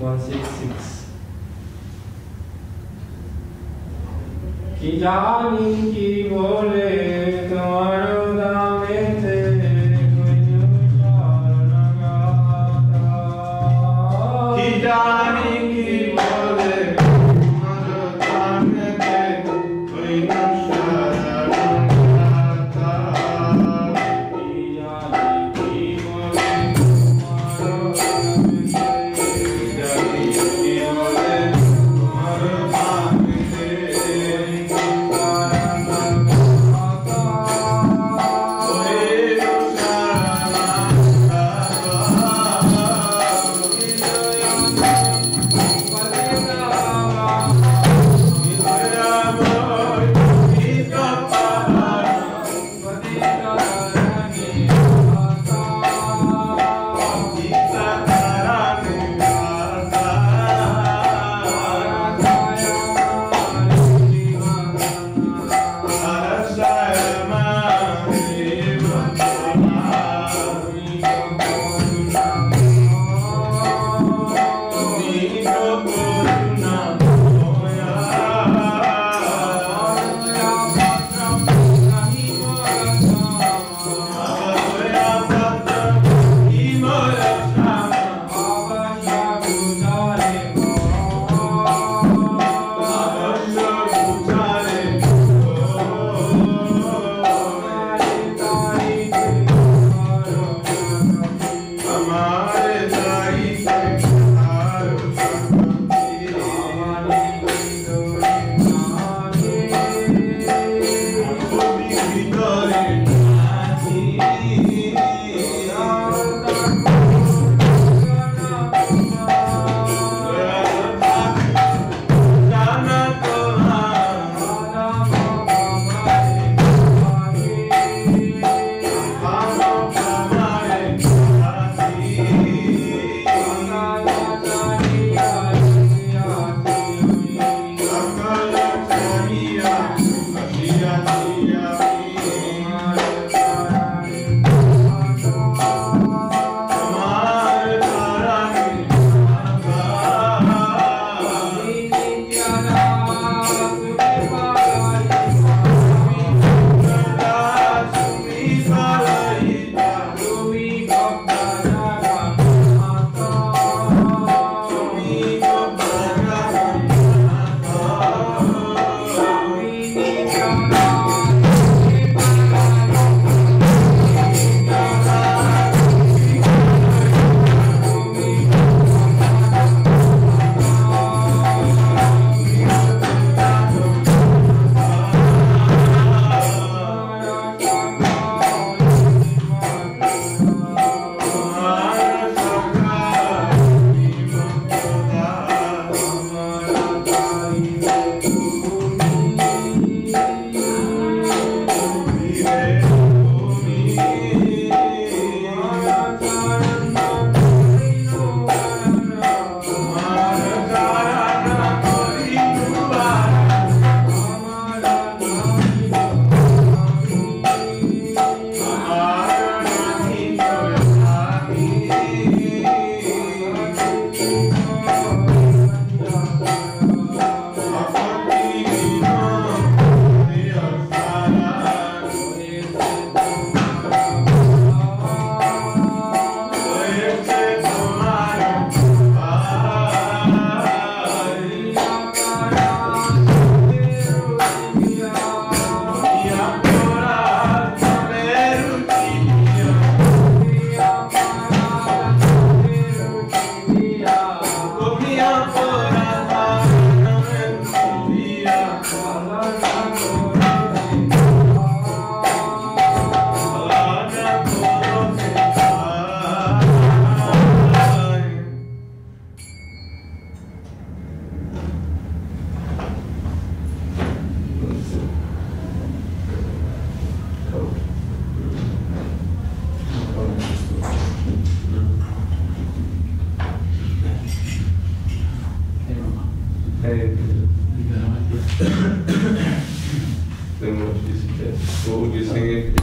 166. कि जानी की बोले तुम्हारो दामे थे कोई नुसार न गाता। कि जानी की बोले तुम्हारो दामे थे कोई नुसार न गाता। कि जानी की बोले तुम्हारो दामे थे जानी की बोले तुम्हारो दामे थे What would you sing if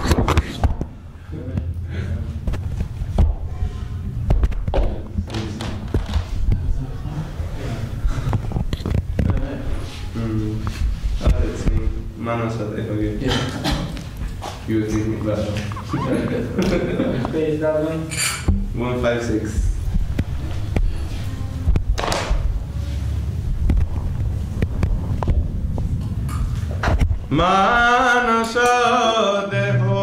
You will take me better. Page that one. 156. मानस देहो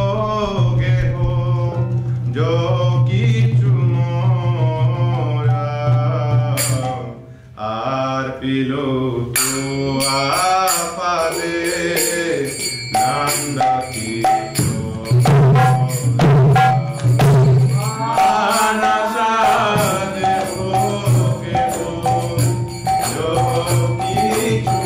गेहो जो किछु मोरा आर पिलो तो आपादे नंद की मानस देहो गेहो जो किछु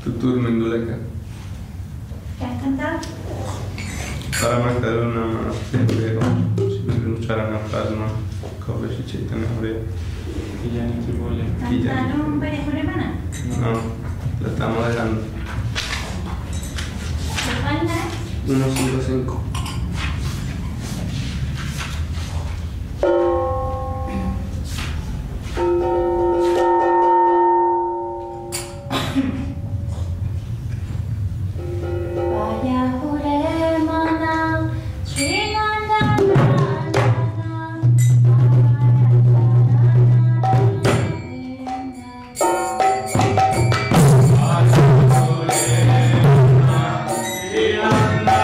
Tu dormindo legal. Quer cantar? Paramantaruna Devero, Sripad Prasma, Kavashi Chaitanya Hare. ¿Cantaron varias coreanas? No, la estamos dejando. ¿Te falta? 155. Nanda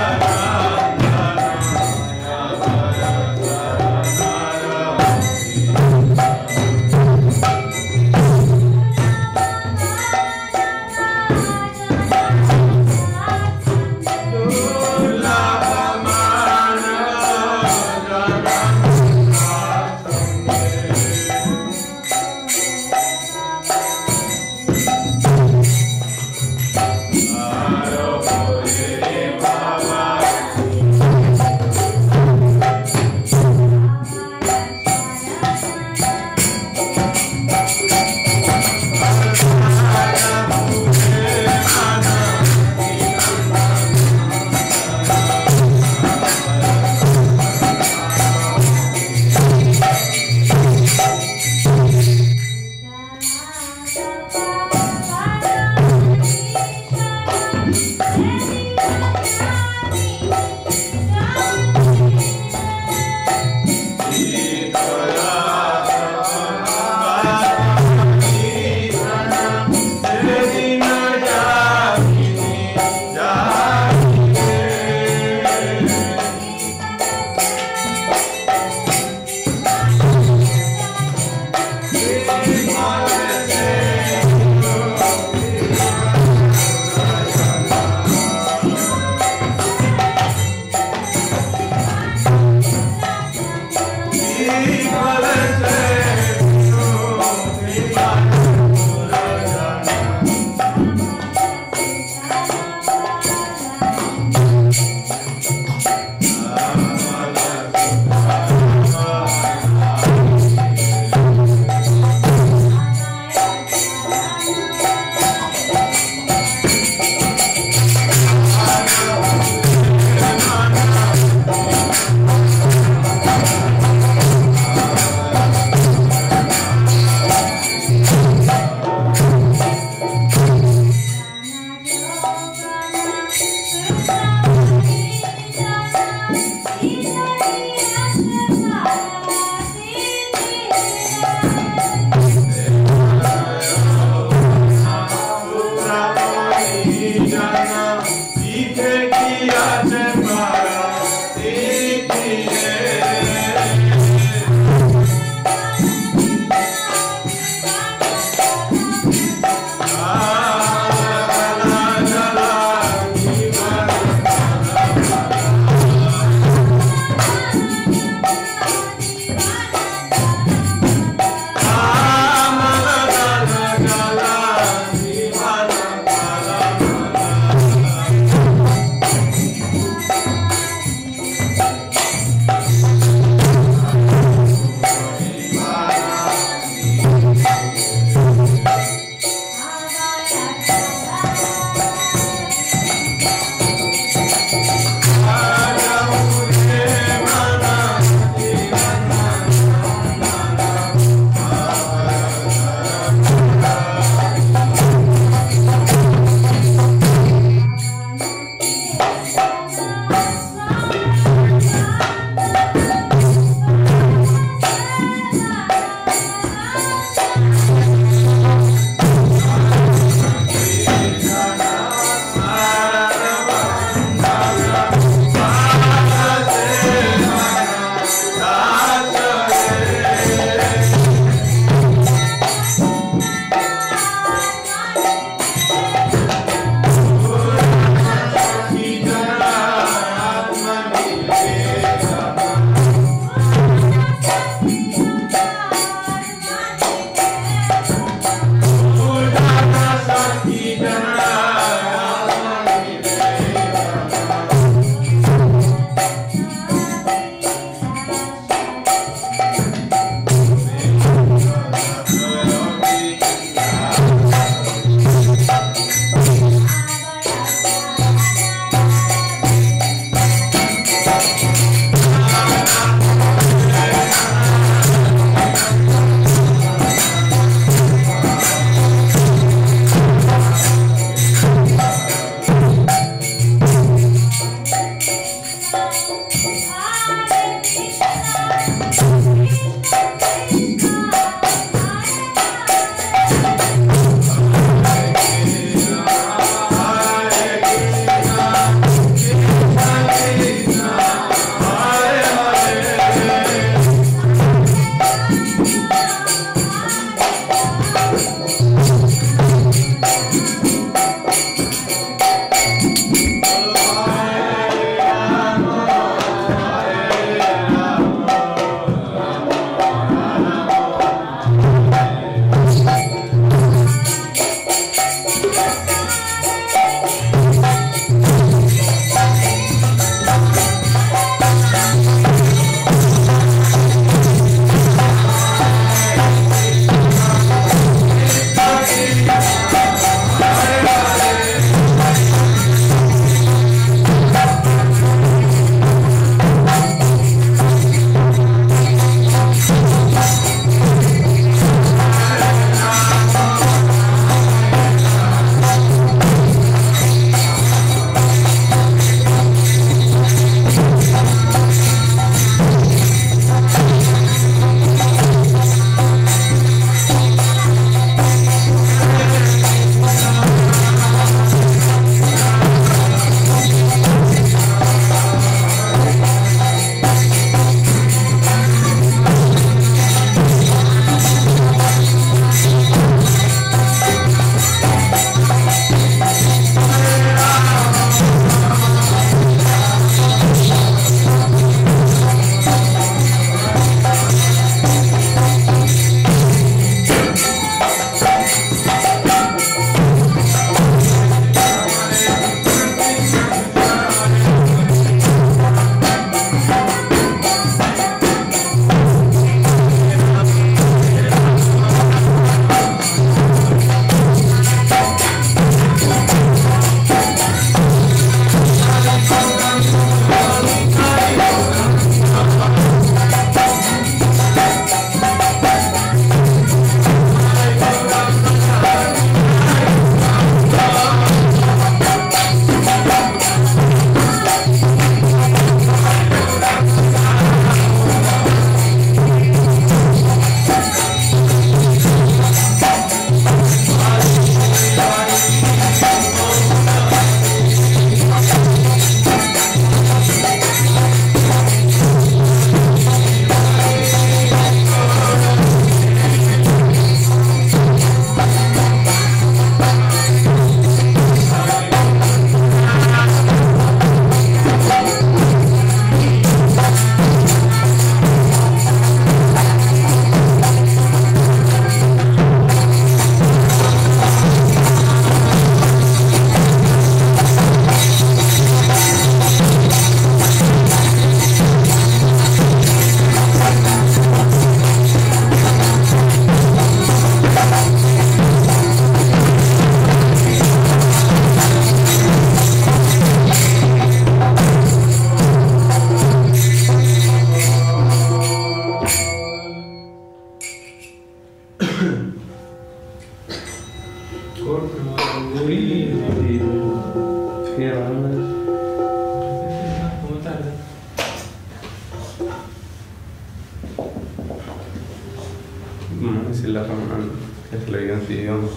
Sillä on eleganti on.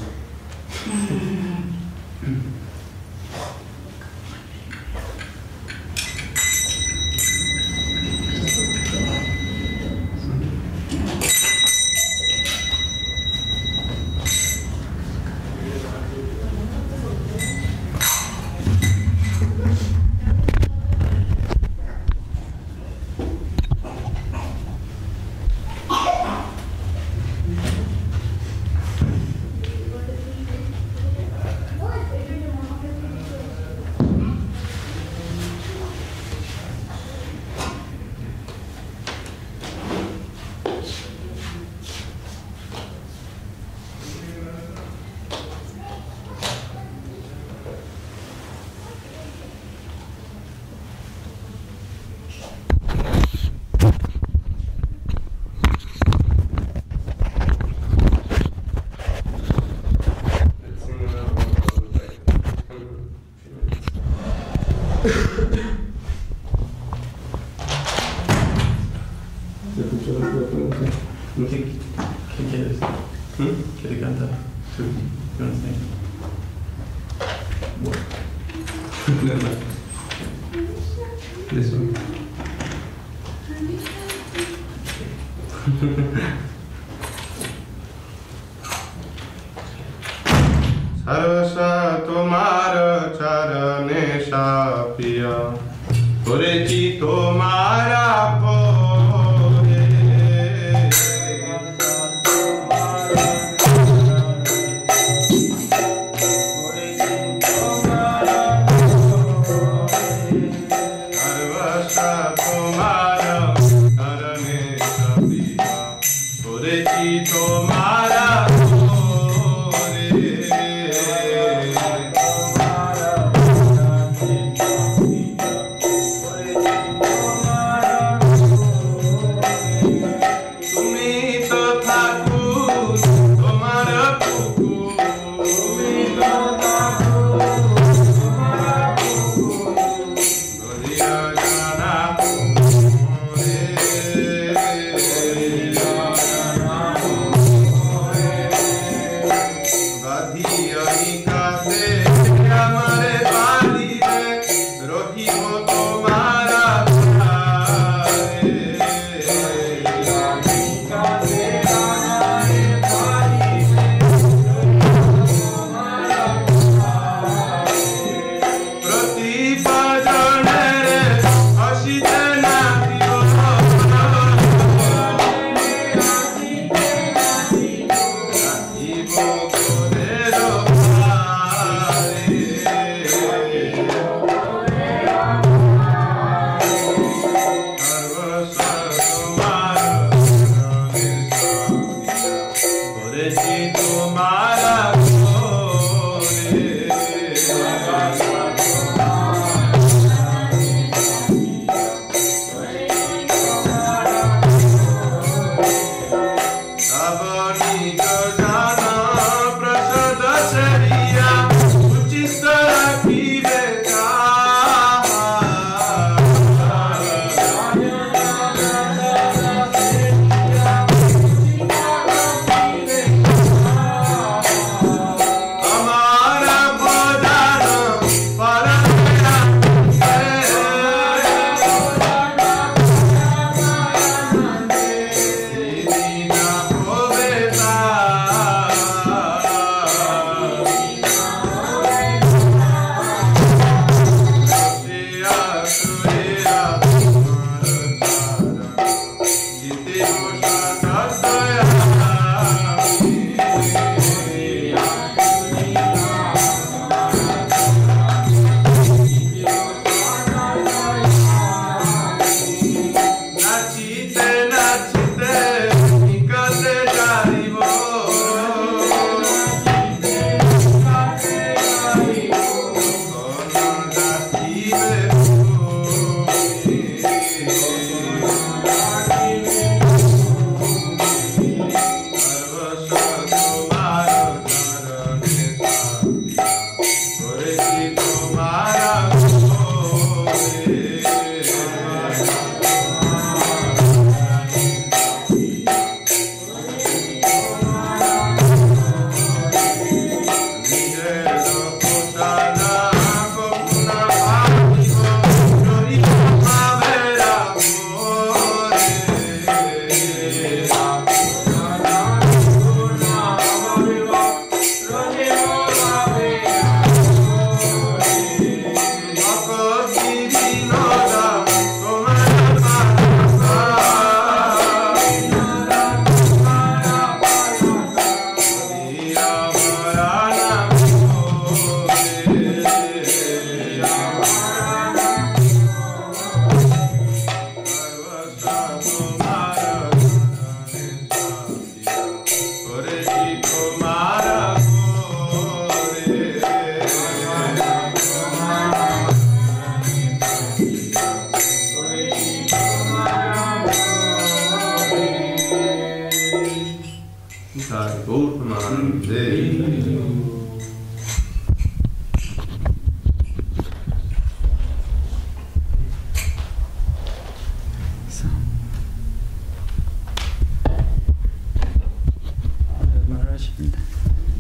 This one. सर्वसा तुम्हार चरणे सापिया पुरची तुम्हारा पोरे सर्वसा तुम्हार चरणे सापिया पुरची तुम्हारा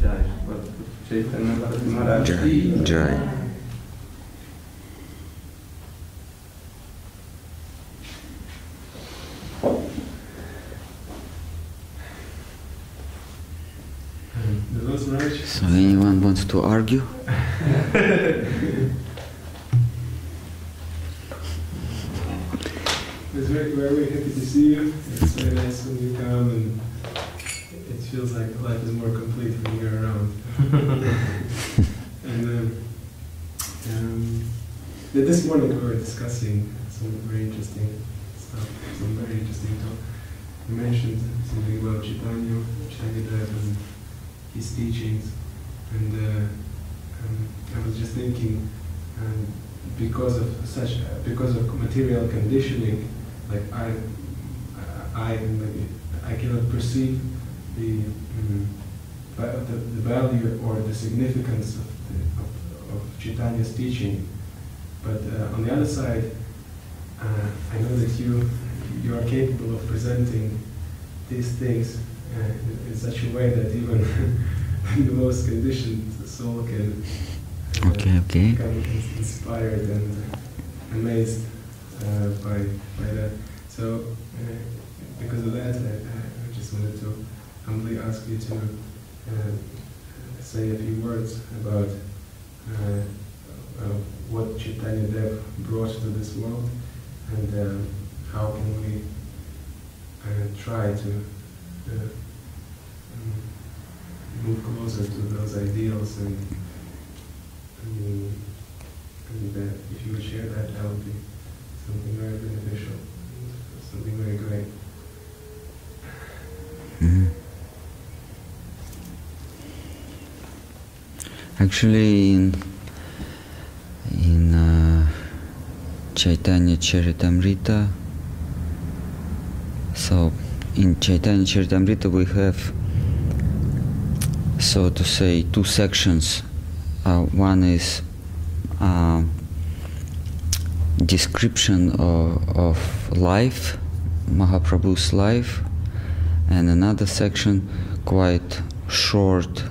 Jai Chaitanya Bharati Maharaj. Jai. So anyone wants to argue? It's very, very happy to see you. It's very nice when you come, and it feels like life is more complete when you're around. And this morning we were discussing some very interesting stuff, some very interesting talk. You mentioned something about Chaitanya and his teachings, and I was just thinking, because of material conditioning, like I cannot perceive the value or the significance of Chaitanya's teaching, but on the other side, I know that you are capable of presenting these things in such a way that even the most conditioned soul can become inspired and amazed by that. So because of that, I just wanted to humbly ask you to say a few words about what Chaitanya Dev brought to this world, and how can we try to move closer to those ideals, and if you would share that, that would be something very beneficial, something very great. Mm-hmm. Actually, in Chaitanya Charitamrita, so in Chaitanya Charitamrita we have, so to say, two sections. One is description of life, Mahaprabhu's life, and another section quite short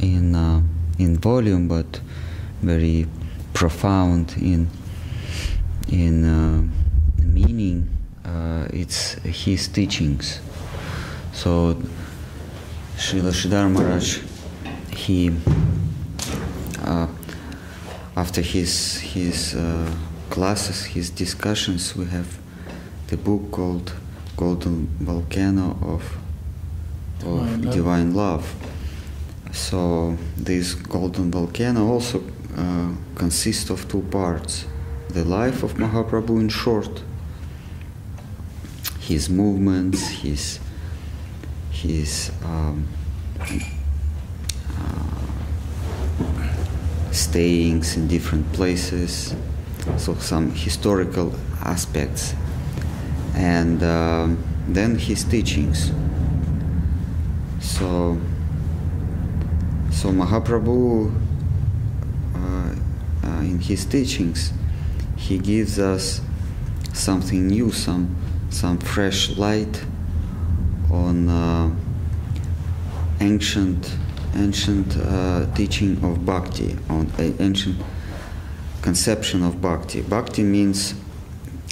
in volume, but very profound in meaning. It's his teachings. So Srila Sridhar Maharaj, he after his classes, his discussions, we have the book called Golden Volcano of Divine Love. So this Golden Volcano also consists of two parts: the life of Mahaprabhu in short, his movements, his stayings in different places, so some historical aspects, and then his teachings. So Mahaprabhu, in his teachings, he gives us something new, some fresh light on ancient teaching of Bhakti, on ancient conception of Bhakti. Bhakti means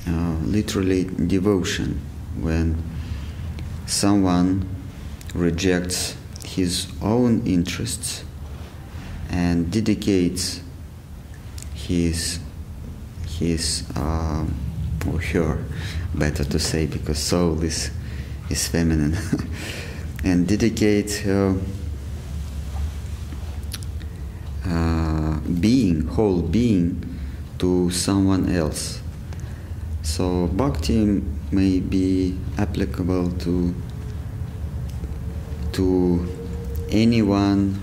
literally devotion, when someone rejects his own interests and dedicates his or her, better to say, because soul is feminine, and dedicates whole being to someone else. So Bhakti may be applicable to anyone,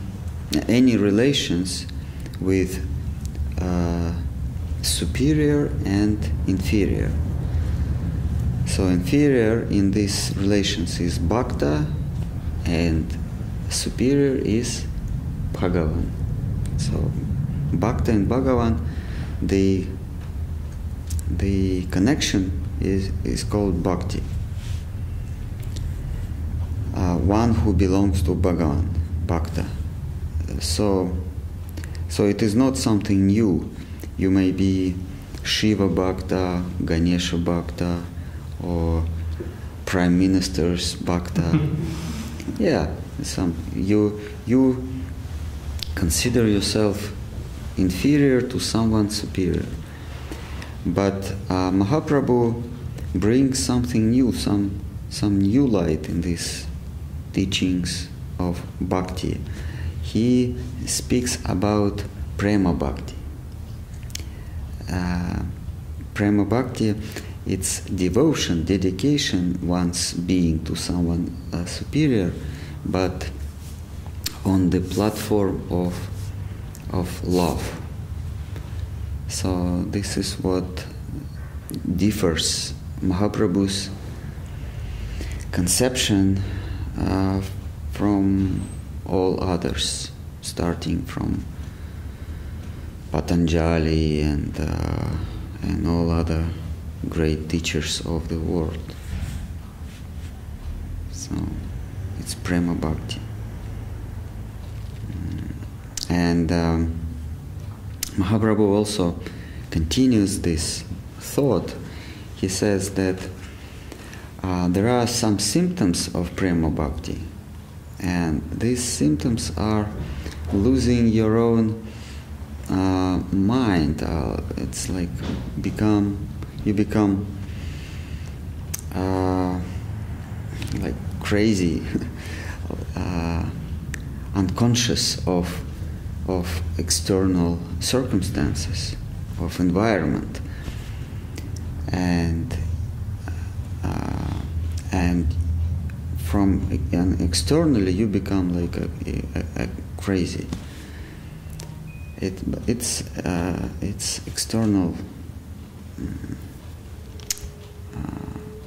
any relations with superior and inferior. So inferior in these relations is Bhakta, and superior is Bhagavan. So Bhakta and Bhagavan, the connection is called Bhakti. One who belongs to Bhagavan. Bhakta. So it is not something new. You may be Shiva Bhakta, Ganesha Bhakta, or Prime Minister's Bhakta. Yeah, you consider yourself inferior to someone superior. But Mahaprabhu brings something new, some new light in these teachings of Bhakti. He speaks about Prema Bhakti. Prema Bhakti, it's devotion, dedication, one's being to someone superior, but on the platform of love. So this is what differs Mahaprabhu's conception from all others, starting from Patanjali and all other great teachers of the world. So it's Prema Bhakti. And Mahaprabhu also continues this thought. He says that there are some symptoms of Prema Bhakti, and these symptoms are losing your own mind. It's like you become like crazy, unconscious of external circumstances, of environment, and from externally you become like a crazy. It's external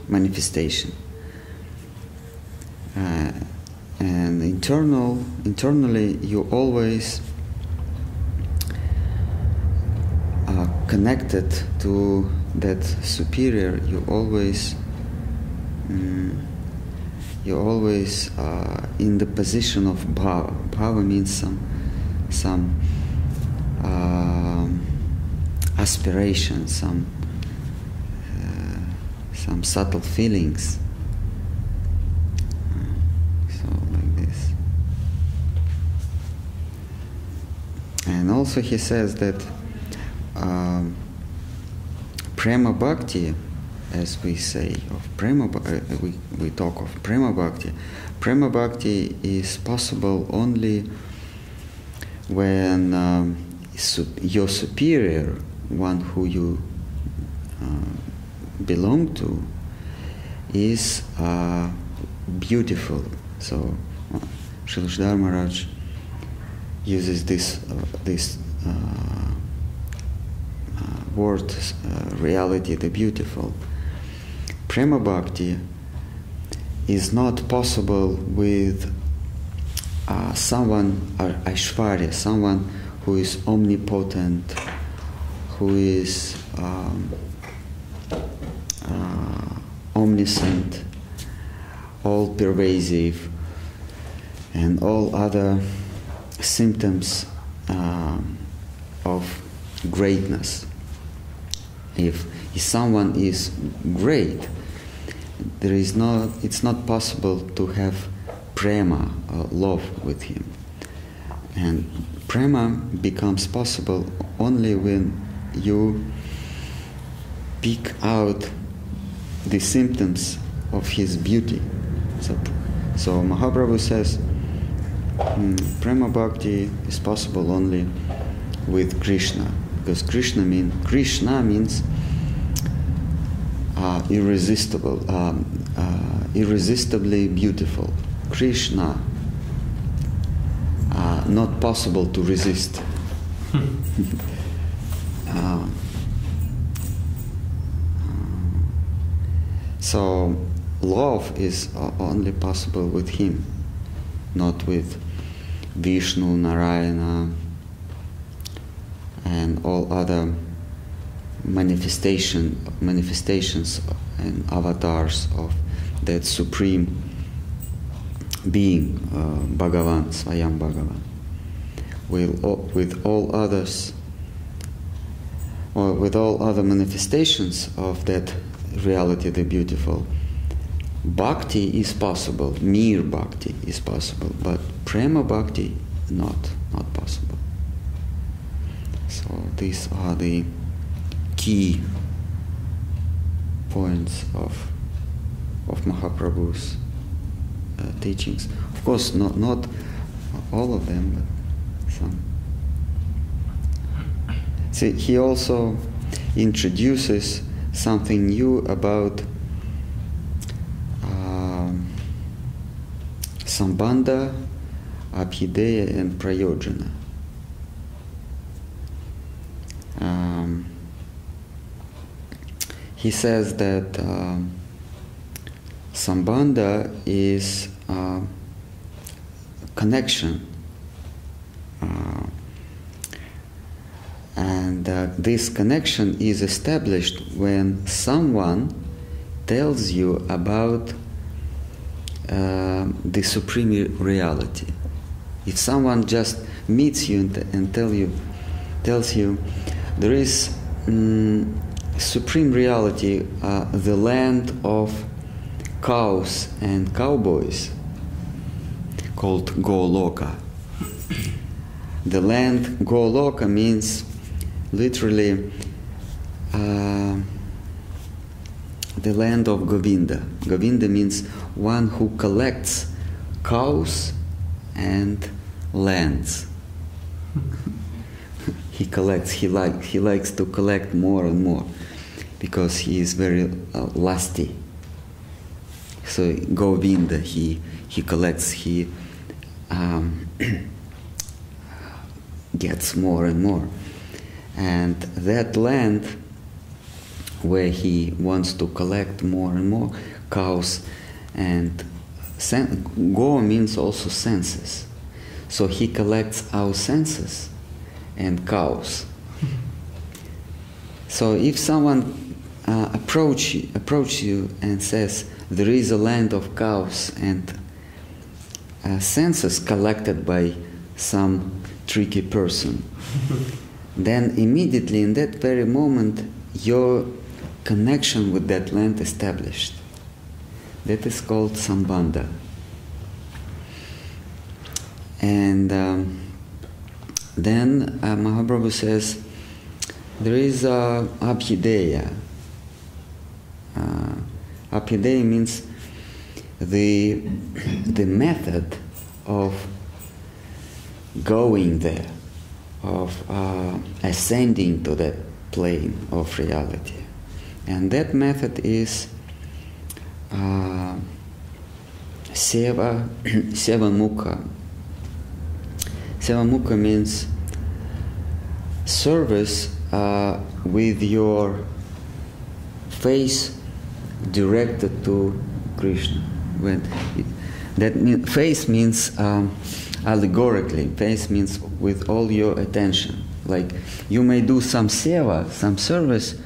manifestation, and internally you always are connected to that superior. You always in the position of bhava. Bhava means some aspiration, some subtle feelings. So like this. And also he says that Prema Bhakti, as we say of Prema, we talk of Prema Bhakti. Prema Bhakti is possible only when your superior, one who you belong to, is beautiful. So Srila Maharaj uses this word, reality, the beautiful. Prema Bhakti is not possible with someone, Aishwarya, someone who is omnipotent, who is omniscient, all-pervasive, and all other symptoms of greatness. If someone is great, it's not possible to have prema, love with him. And prema becomes possible only when you pick out the symptoms of his beauty. So Mahaprabhu says Prema Bhakti is possible only with Krishna, because Krishna means irresistible, irresistibly beautiful. Krishna, not possible to resist. So love is only possible with him, not with Vishnu, Narayana, and all other manifestations and avatars of that supreme being, Bhagavan, Swayam Bhagavan, with all others, or with all other manifestations of that reality, the beautiful. Bhakti is possible, mere bhakti is possible, but prema bhakti not possible. So these are the key points of Mahaprabhu's teachings. Of course, not all of them, but some. See, he also introduces something new about Sambandha, Abhideya, and Prayojana. He says that Sambandha is connection, and this connection is established when someone tells you about the supreme reality. If someone just meets you and tells you there is supreme reality, the land of cows and cowboys, called Goloka. The land Goloka means literally the land of Govinda. Govinda means one who collects cows and lands. He likes to collect more and more because he is very lusty. So Govinda, he collects, he gets more and more. And that land where he wants to collect more and more cows and go means also senses. So he collects our senses and cows. So if someone approach you and says there is a land of cows and senses collected by some tricky person, then immediately in that very moment your connection with that land established. That is called Sambandha. And then Mahaprabhu says there is Abhideya. Abhideya means the method of going there, of ascending to that plane of reality. And that method is Seva Mukha. Seva Mukha means service with your face directed to Krishna. Face means allegorically. Face means with all your attention. Like you may do some seva, some service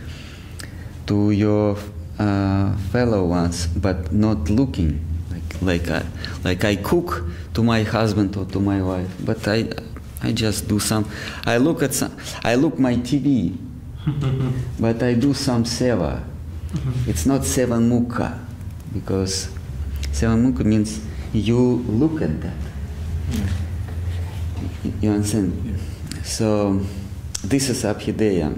to your fellow ones, but not looking. Like I cook to my husband or to my wife, but I just do some. I look my TV, but I do some seva. It's not seva mukha, because seva mukha means you look at that. You understand? So this is Abhideya,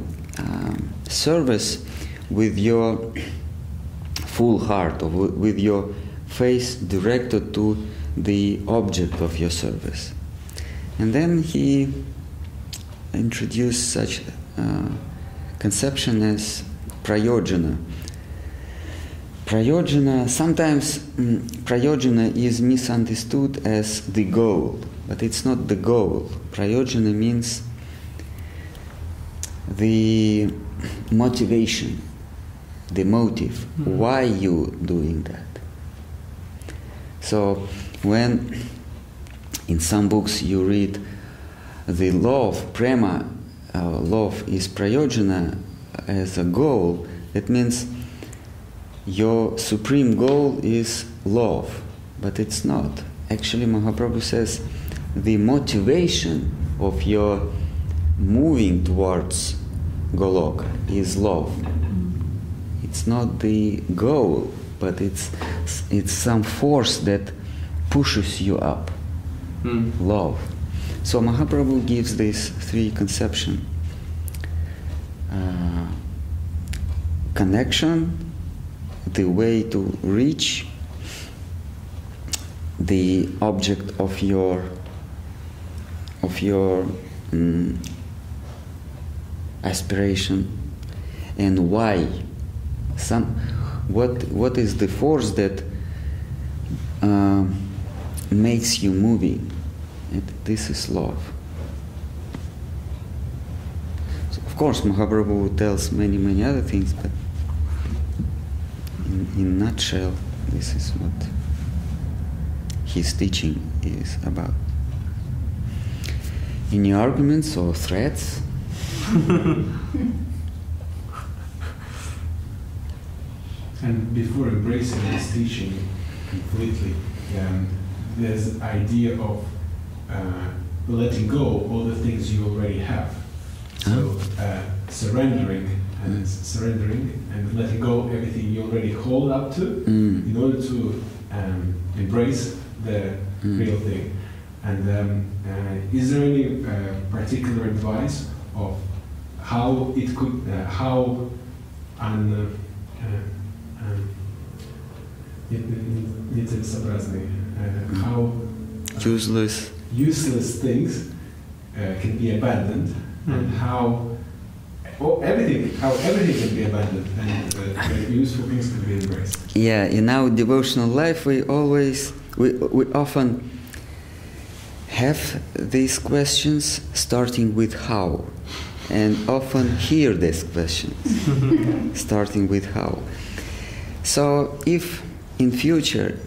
service with your full heart, or with your face directed to the object of your service. And then he introduced such conception as prayojana. Prayojana, sometimes prayojana is misunderstood as the goal, but it's not the goal. Prayojana means the motivation, the motive, why you doing that. So when in some books you read the love, prema, love is prayojana as a goal, that means your supreme goal is love, but it's not. actually Mahaprabhu says the motivation of your moving towards Goloka is love. It's not the goal, but it's some force that pushes you up. Love. So Mahaprabhu gives these three conceptions. Connection, the way to reach the object of your aspiration, and why. What is the force that makes you moving? And this is love. So of course, Mahaprabhu tells many other things, but in a nutshell, this is what his teaching is about. Any arguments or threats? And before embracing this teaching completely, there's the idea of letting go all the things you already have. So surrendering and letting go everything you already hold up to in order to embrace the real thing. And is there any particular advice of how it could, how how useless things can be abandoned, and how everything can be abandoned, and useful things can be embraced. Yeah, in our devotional life, we often have these questions starting with how, and often hear these questions starting with how. So if in future,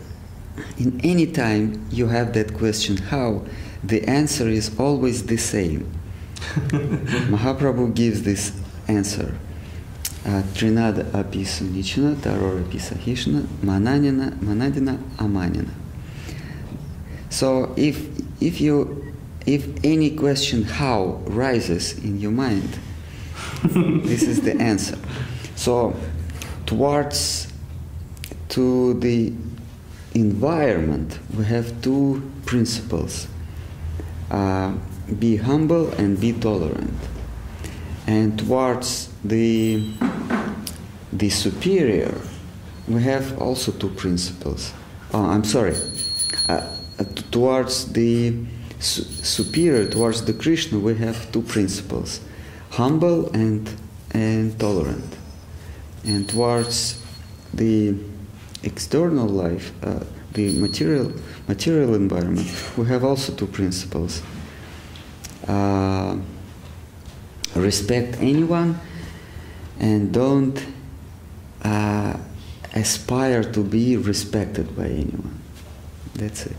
in any time you have that question how, the answer is always the same. Mahaprabhu gives this answer. Trinada api sunichana, taror api sahishna, manadina amanina. So if any question how rises in your mind, this is the answer. So to the environment, we have two principles. Be humble and be tolerant. And towards the superior, we have also two principles. Towards the superior, towards the Krishna, we have two principles: humble and tolerant. And towards the external life, the material environment, we have also two principles: respect anyone and don't aspire to be respected by anyone. That's it.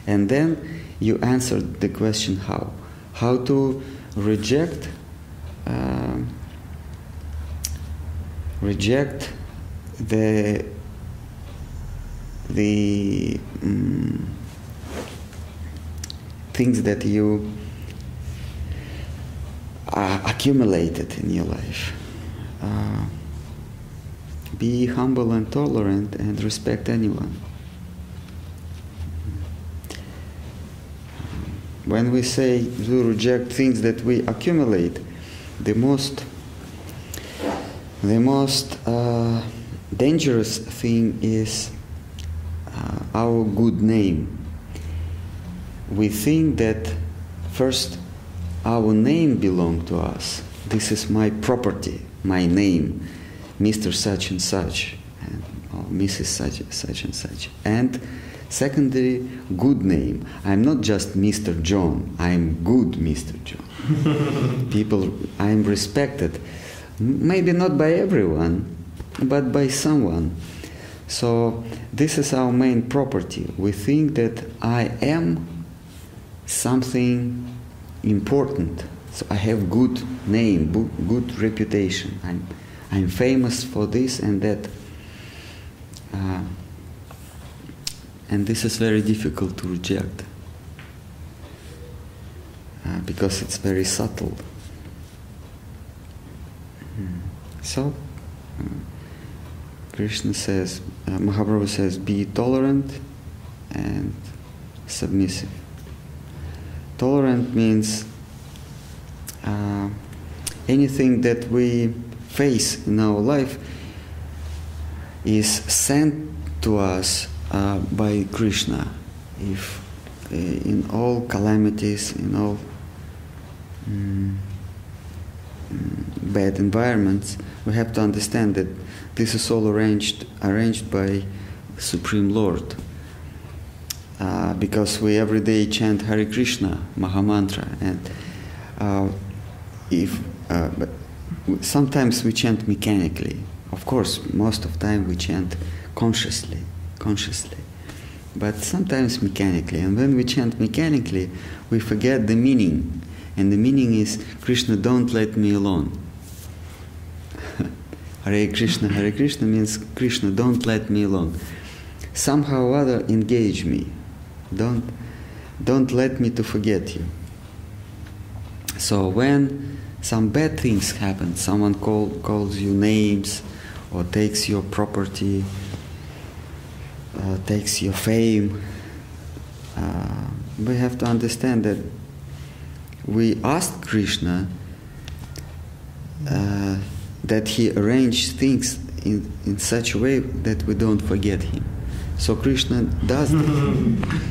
And then you answered the question how to reject the things that you accumulated in your life. Be humble and tolerant and respect anyone. When we say to reject things that we accumulate, the most dangerous thing is our good name. We think that first our name belongs to us. This is my property, my name, Mr. Such and Such, or Mrs. Such and Such. And secondly, good name. I'm not just Mr. John, I'm good Mr. John. People, I'm respected. Maybe not by everyone, but by someone. So this is our main property. We think that I am something important. So I have good name, good reputation. I'm famous for this and that. And this is very difficult to reject because it's very subtle. So, Krishna says, Mahaprabhu says, be tolerant and submissive. Tolerant means anything that we face in our life is sent to us by Krishna. If in all calamities, in all bad environments, we have to understand that this is all arranged by Supreme Lord. Because we every day chant Hare Krishna, Mahamantra, and but sometimes we chant mechanically. Of course, most of the time we chant consciously, but sometimes mechanically. And when we chant mechanically, we forget the meaning. And the meaning is, Krishna, don't let me alone. Hare Krishna means, Krishna, don't let me alone. Somehow or other, engage me. Don't let me to forget you. So when some bad things happen, someone calls you names, or takes your property, takes your fame, we have to understand that we ask Krishna that he arranged things in such a way that we don't forget him. So Krishna does that.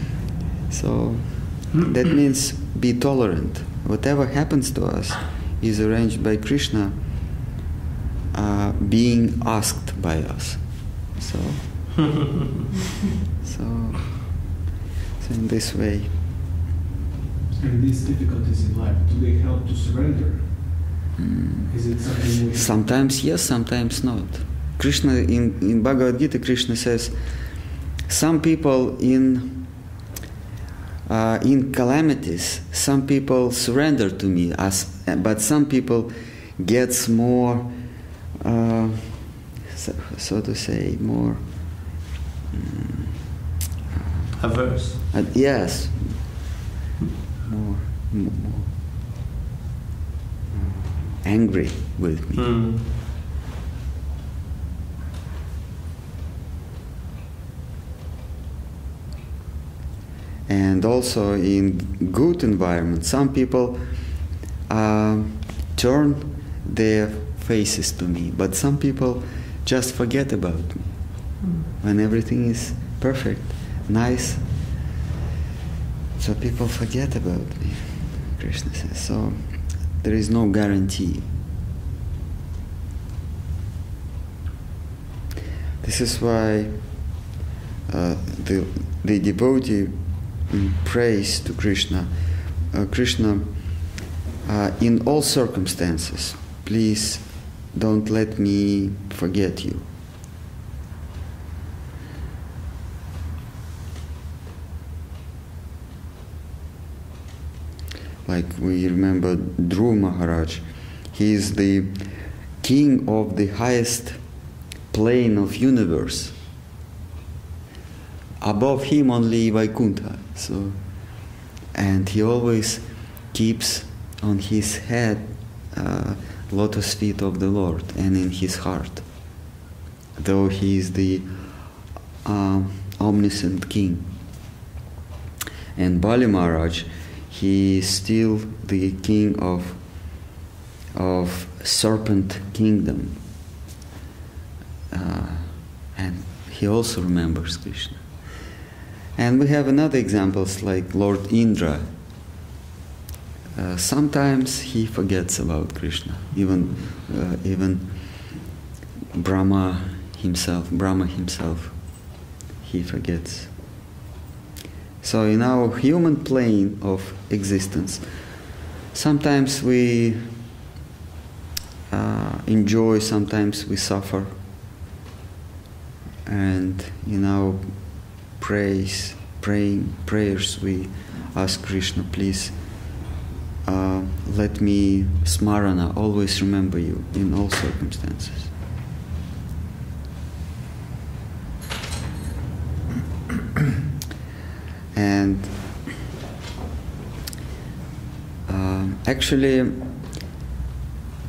So that means be tolerant. Whatever happens to us is arranged by Krishna, being asked by us. So in this way. And these difficulties in life, do they help to surrender? Is it something we... Sometimes yes, sometimes not. Krishna, in Bhagavad Gita, Krishna says, some people in calamities, some people surrender to me, but some people gets more, so to say, more... Averse. Yes. More angry with me. And also in good environment, some people turn their faces to me, but some people just forget about me. When everything is perfect, nice, so people forget about me, Krishna says. So there is no guarantee. This is why the devotee prays to Krishna, Krishna, in all circumstances, please don't let me forget you. Like we remember Dhruva Maharaj, he is the king of the highest plane of universe. Above him only Vaikuntha. So, and he always keeps on his head lotus feet of the Lord and in his heart, though he is the omniscient king. And Bali Maharaj, he is still the king of serpent kingdom, and he also remembers Krishna. And we have another examples like Lord Indra. Sometimes he forgets about Krishna. Even Brahma himself, he forgets. So in our human plane of existence, sometimes we enjoy, sometimes we suffer. And in our prayers we ask Krishna, please let me smarana, always remember you in all circumstances. And actually,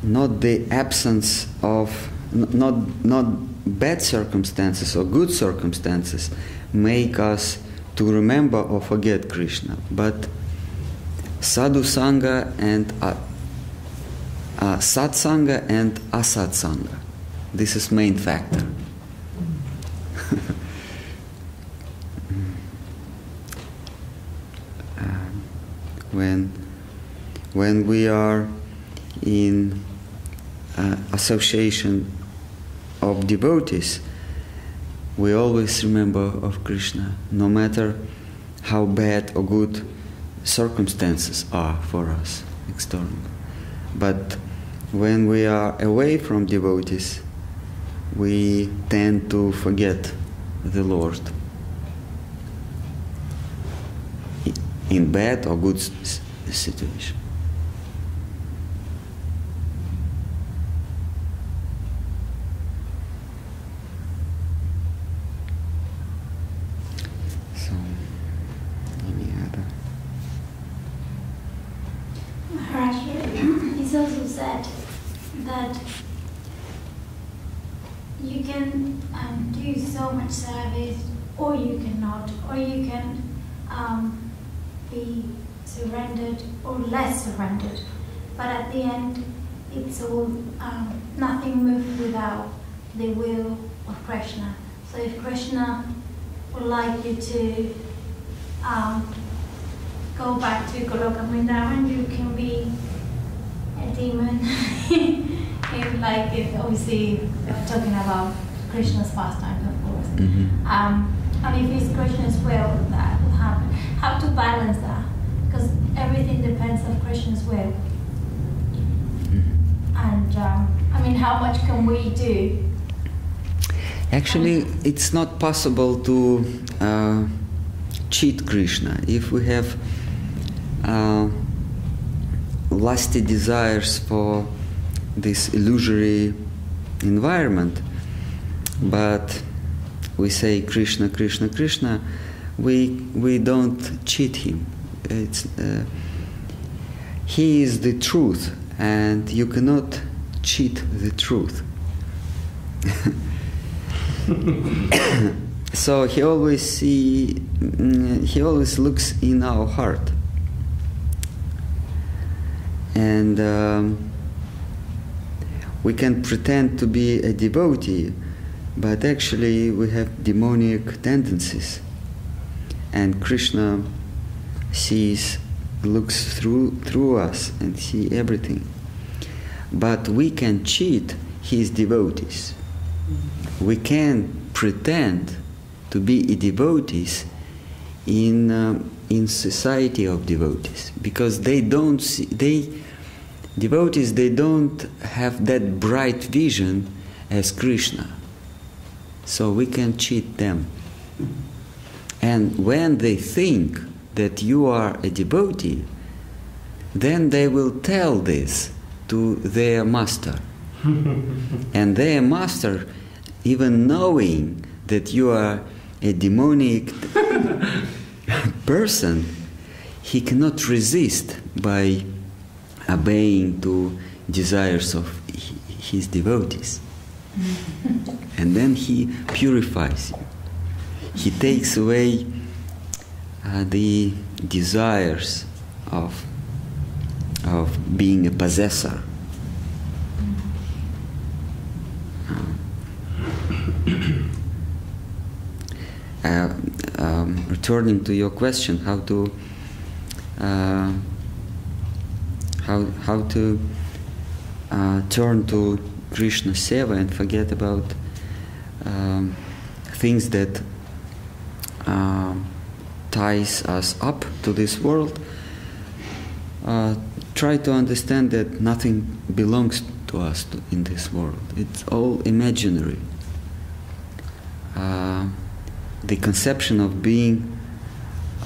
not the absence of, not bad circumstances or good circumstances make us to remember or forget Krishna, but sadhu sangha and satsanga and asatsanga. This is main factor. When we are in association of devotees, we always remember of Krishna, no matter how bad or good circumstances are for us externally. But when we are away from devotees, we tend to forget the Lord in bad or good situation. So, any other? Maharaj, he's also said that you can do so much service, or you cannot, or you can be surrendered or less surrendered. But at the end, it's all nothing moves without the will of Krishna. So if Krishna would like you to go back to Goloka Vrindavan, you can be a demon. Like it, obviously, talking about Krishna's pastimes, of course. Mm-hmm. And if it's Krishna's will, that will happen. How to balance that? Because everything depends on Krishna's will. And I mean, how much can we do? Actually, it's not possible to cheat Krishna. If we have lusty desires for this illusory environment, but we say Krishna, Krishna, Krishna, we don't cheat him. He is the truth, and you cannot cheat the truth. So he always looks in our heart, and we can pretend to be a devotee, but actually we have demonic tendencies, and Krishna looks through us and see everything. But we can cheat his devotees. We can pretend to be devotees in society of devotees, because devotees don't have that bright vision as Krishna. So we can cheat them. And when they think that you are a devotee, then they will tell this to their master. And their master, even knowing that you are a demonic person, he cannot resist by obeying to desires of his devotees. And then he purifies you. He takes away the desires of being a possessor. Returning to your question, how to turn to Krishna Seva and forget about things that ties us up to this world. Try to understand that nothing belongs to us in this world. It's all imaginary. The conception of being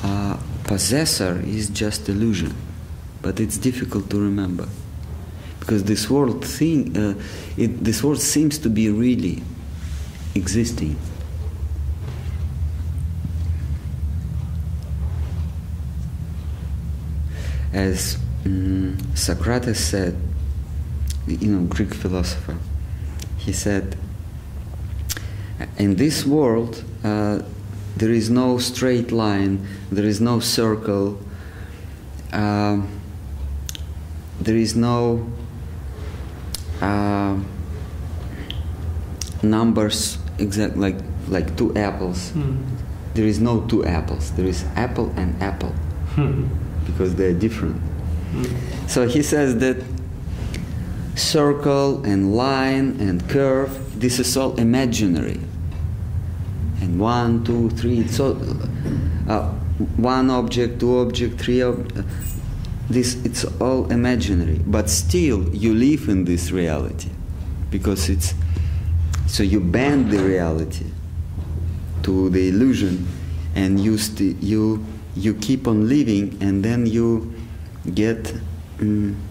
a possessor is just illusion, but it's difficult to remember, because this world seems to be really existing. as Socrates said, Greek philosopher, he said, in this world there is no straight line, there is no circle, there is no numbers exact like two apples. There is no two apples. There is apple and apple because they are different. So he says that circle and line and curve, this is all imaginary. And 1, 2, 3, so one object, two object, three object. It's all imaginary, but still you live in this reality, because it's so you bend the reality to the illusion, and you keep on living, and then you get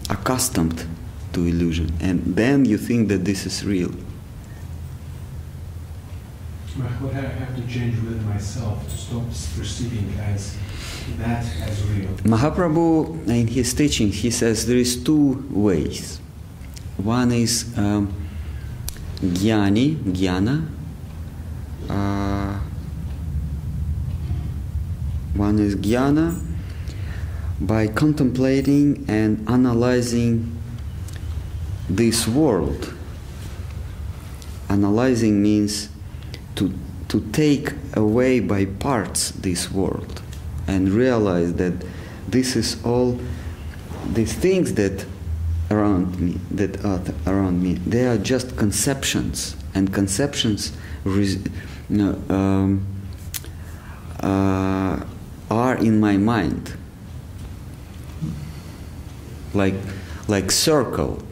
accustomed to illusion, and then you think that this is real. What I have to change within myself to stop perceiving that as real? Mahaprabhu, in his teaching, he says there is two ways. One is jnana. One is jnana, by contemplating and analyzing this world. Analyzing means to take away by parts this world and realize that this is all these things that around me, they are just conceptions, and conceptions are in my mind, like circle.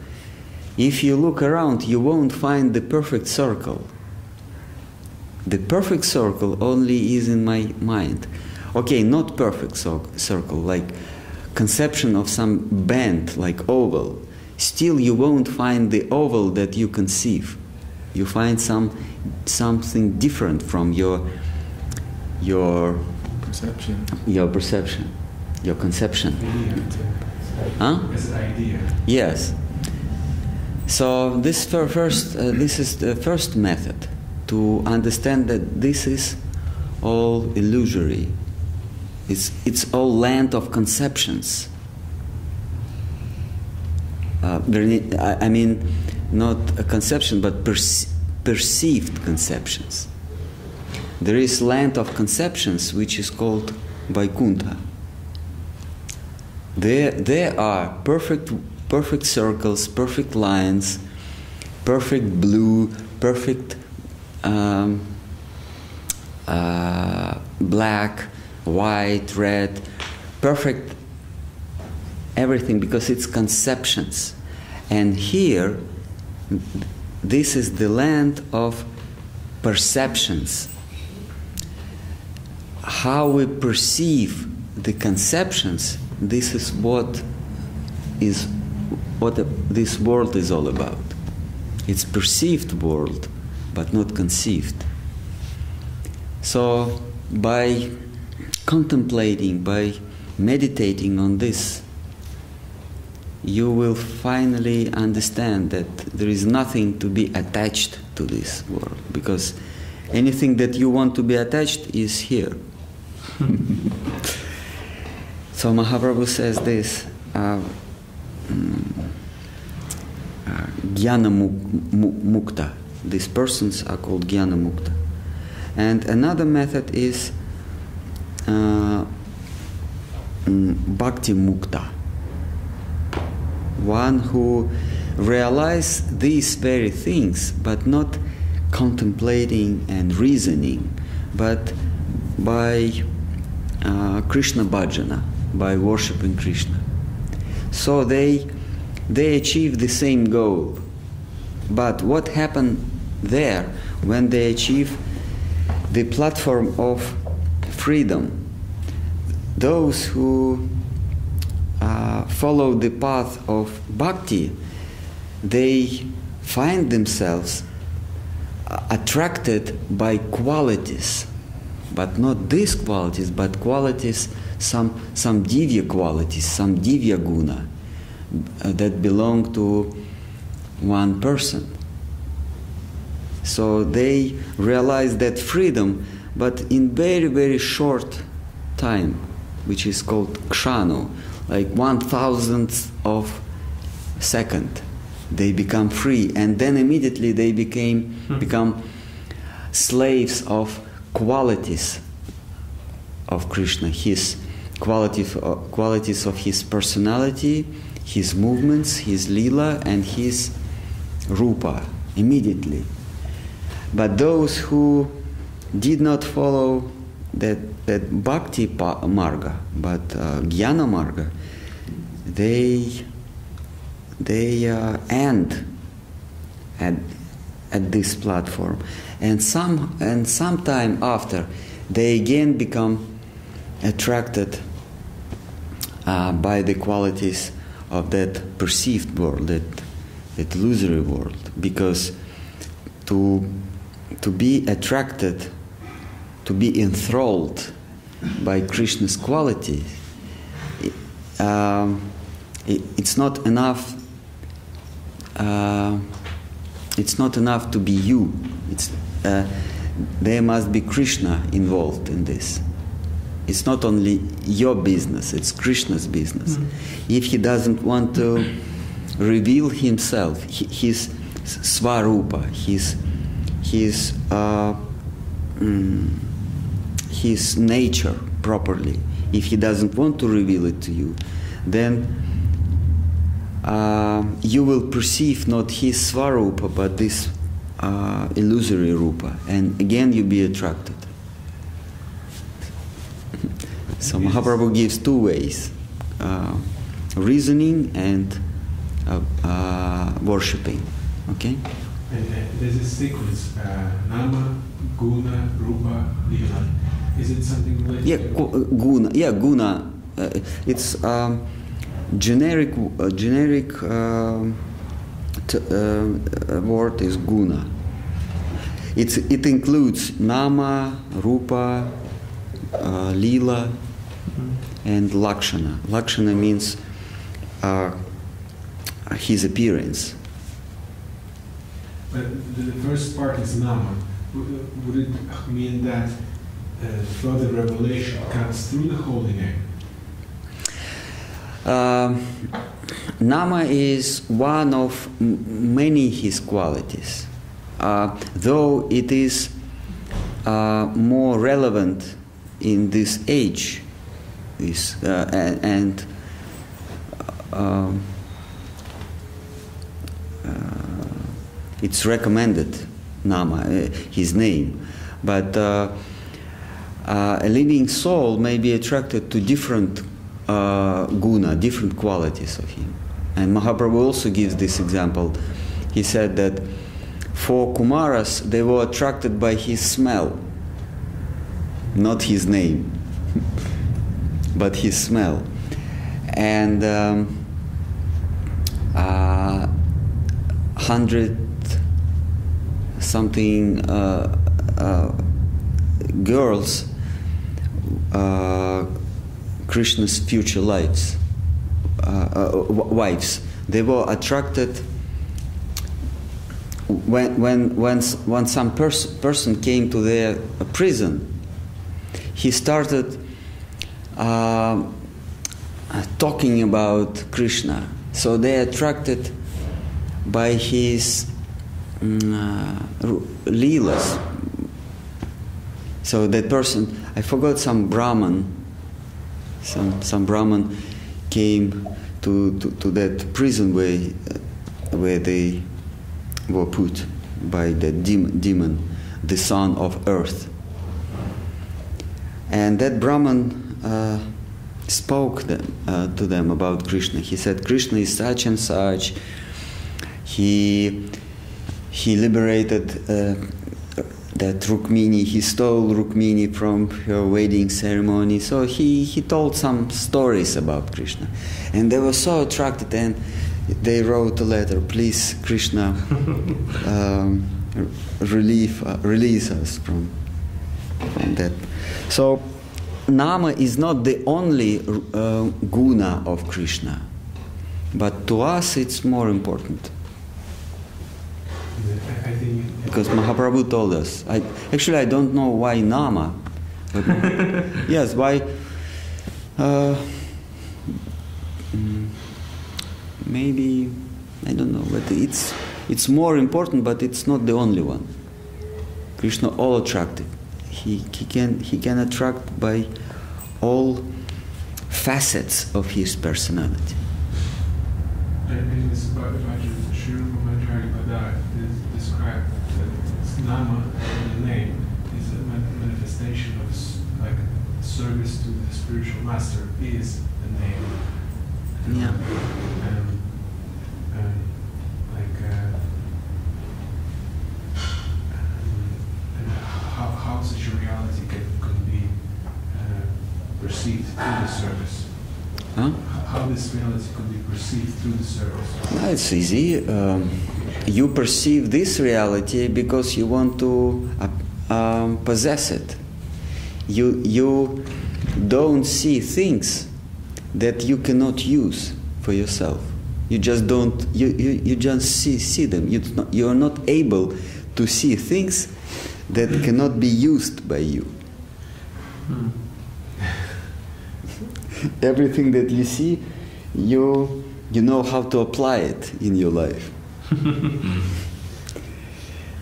If you look around, you won't find the perfect circle. The perfect circle only is in my mind. Okay, not perfect circle, like conception of some bend, like oval. Still, you won't find the oval that you conceive. You find something different from your perception. Your conception. Huh? As an idea. Yes. So this is the first method to understand that this is all illusory. It's all land of conceptions. I mean, not a conception, but perceived conceptions. There is land of conceptions which is called Vaikuntha. There are perfect circles, perfect lines, perfect blue, perfect black, white, red, perfect everything, because it's conceptions. And here, this is the land of perceptions. How we perceive the conceptions, this is what this world is all about. It's perceived world, but not conceived. So by contemplating, by meditating on this, you will finally understand that there is nothing to be attached to this world, because anything that you want to be attached is here. So Mahaprabhu says this, Jnana Mukta. These persons are called Jnana Mukta. And another method is Bhakti Mukta. One who realizes these very things, but not contemplating and reasoning, but by Krishna bhajana, by worshipping Krishna. So they achieve the same goal. But what happened there when they achieve the platform of freedom? Those who follow the path of bhakti, they find themselves attracted by qualities, but not these qualities, but qualities some divya qualities, some divya guna that belong to one person. So they realize that freedom, but in very, very short time, which is called kshano, like 1,000th of second, they become free, and then immediately they become slaves of qualities of Krishna, his qualities of his personality, his movements, his lila, and his rupa, immediately. But those who did not follow that bhakti marga, but jnana marga, they end at this platform, and sometime after, they again become attracted by the qualities of that perceived world, that illusory world, because to be attracted, to be enthralled by Krishna's quality, it's not enough. It's not enough to be you. There must be Krishna involved in this. It's not only your business, it's Krishna's business. If he doesn't want to reveal himself, his svarupa, his nature properly, if he doesn't want to reveal it to you, then you will perceive not his svarupa, but this illusory rupa, and again you be attracted. So Mahaprabhu gives two ways, reasoning and worshipping. Okay? And there's a sequence, nama, guna, rupa, lila. Is it something related? Yeah, guna. Yeah, guna. It's generic word is guna. It includes nama, rupa, lila, and lakshana. Lakshana means his appearance. But the first part is nama. Would it mean that further revelation comes through the holy name? Nama is one of many his qualities, though it is more relevant in this age. It's recommended, nama, his name, but a living soul may be attracted to different guna, different qualities of him. And Mahaprabhu also gives this example. He said that for Kumaras, they were attracted by his smell, not his name, but his smell. And 100-something girls, Krishna's future wives, they were attracted when some person came to their prison. He started talking about Krishna, so they attracted by his leelas. So that person, I forgot, some Brahman came to that prison where they were put by the demon, the son of earth. And that Brahman spoke to them about Krishna. He said, Krishna is such and such. He liberated that Rukmini. He stole Rukmini from her wedding ceremony. So he told some stories about Krishna. And they were so attracted, and they wrote a letter, please, Krishna, release us from that. So Nama is not the only guna of Krishna, but to us it's more important. I think Because Mahaprabhu told us. I don't know why Nama, but yes, why? Maybe I don't know, but it's more important, but it's not the only one. Krishna all attractive. He can attract by all facets of his personality. in this Sripad is described that Nama, the name, is a manifestation of like service to the spiritual master is the name. Yeah. How such a reality can be perceived through the service? Huh? How this reality could be perceived through the service? No, it's easy. You perceive this reality because you want to possess it. You don't see things that you cannot use for yourself. You just don't. You just see them. You are not able to see things that cannot be used by you. Everything that you see, you know how to apply it in your life.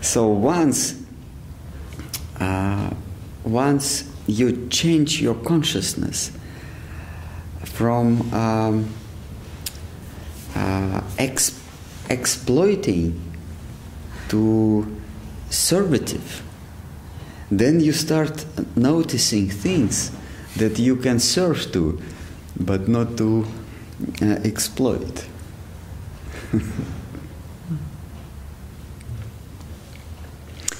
So once you change your consciousness from exploiting to servative, then you start noticing things that you can serve to, but not to exploit.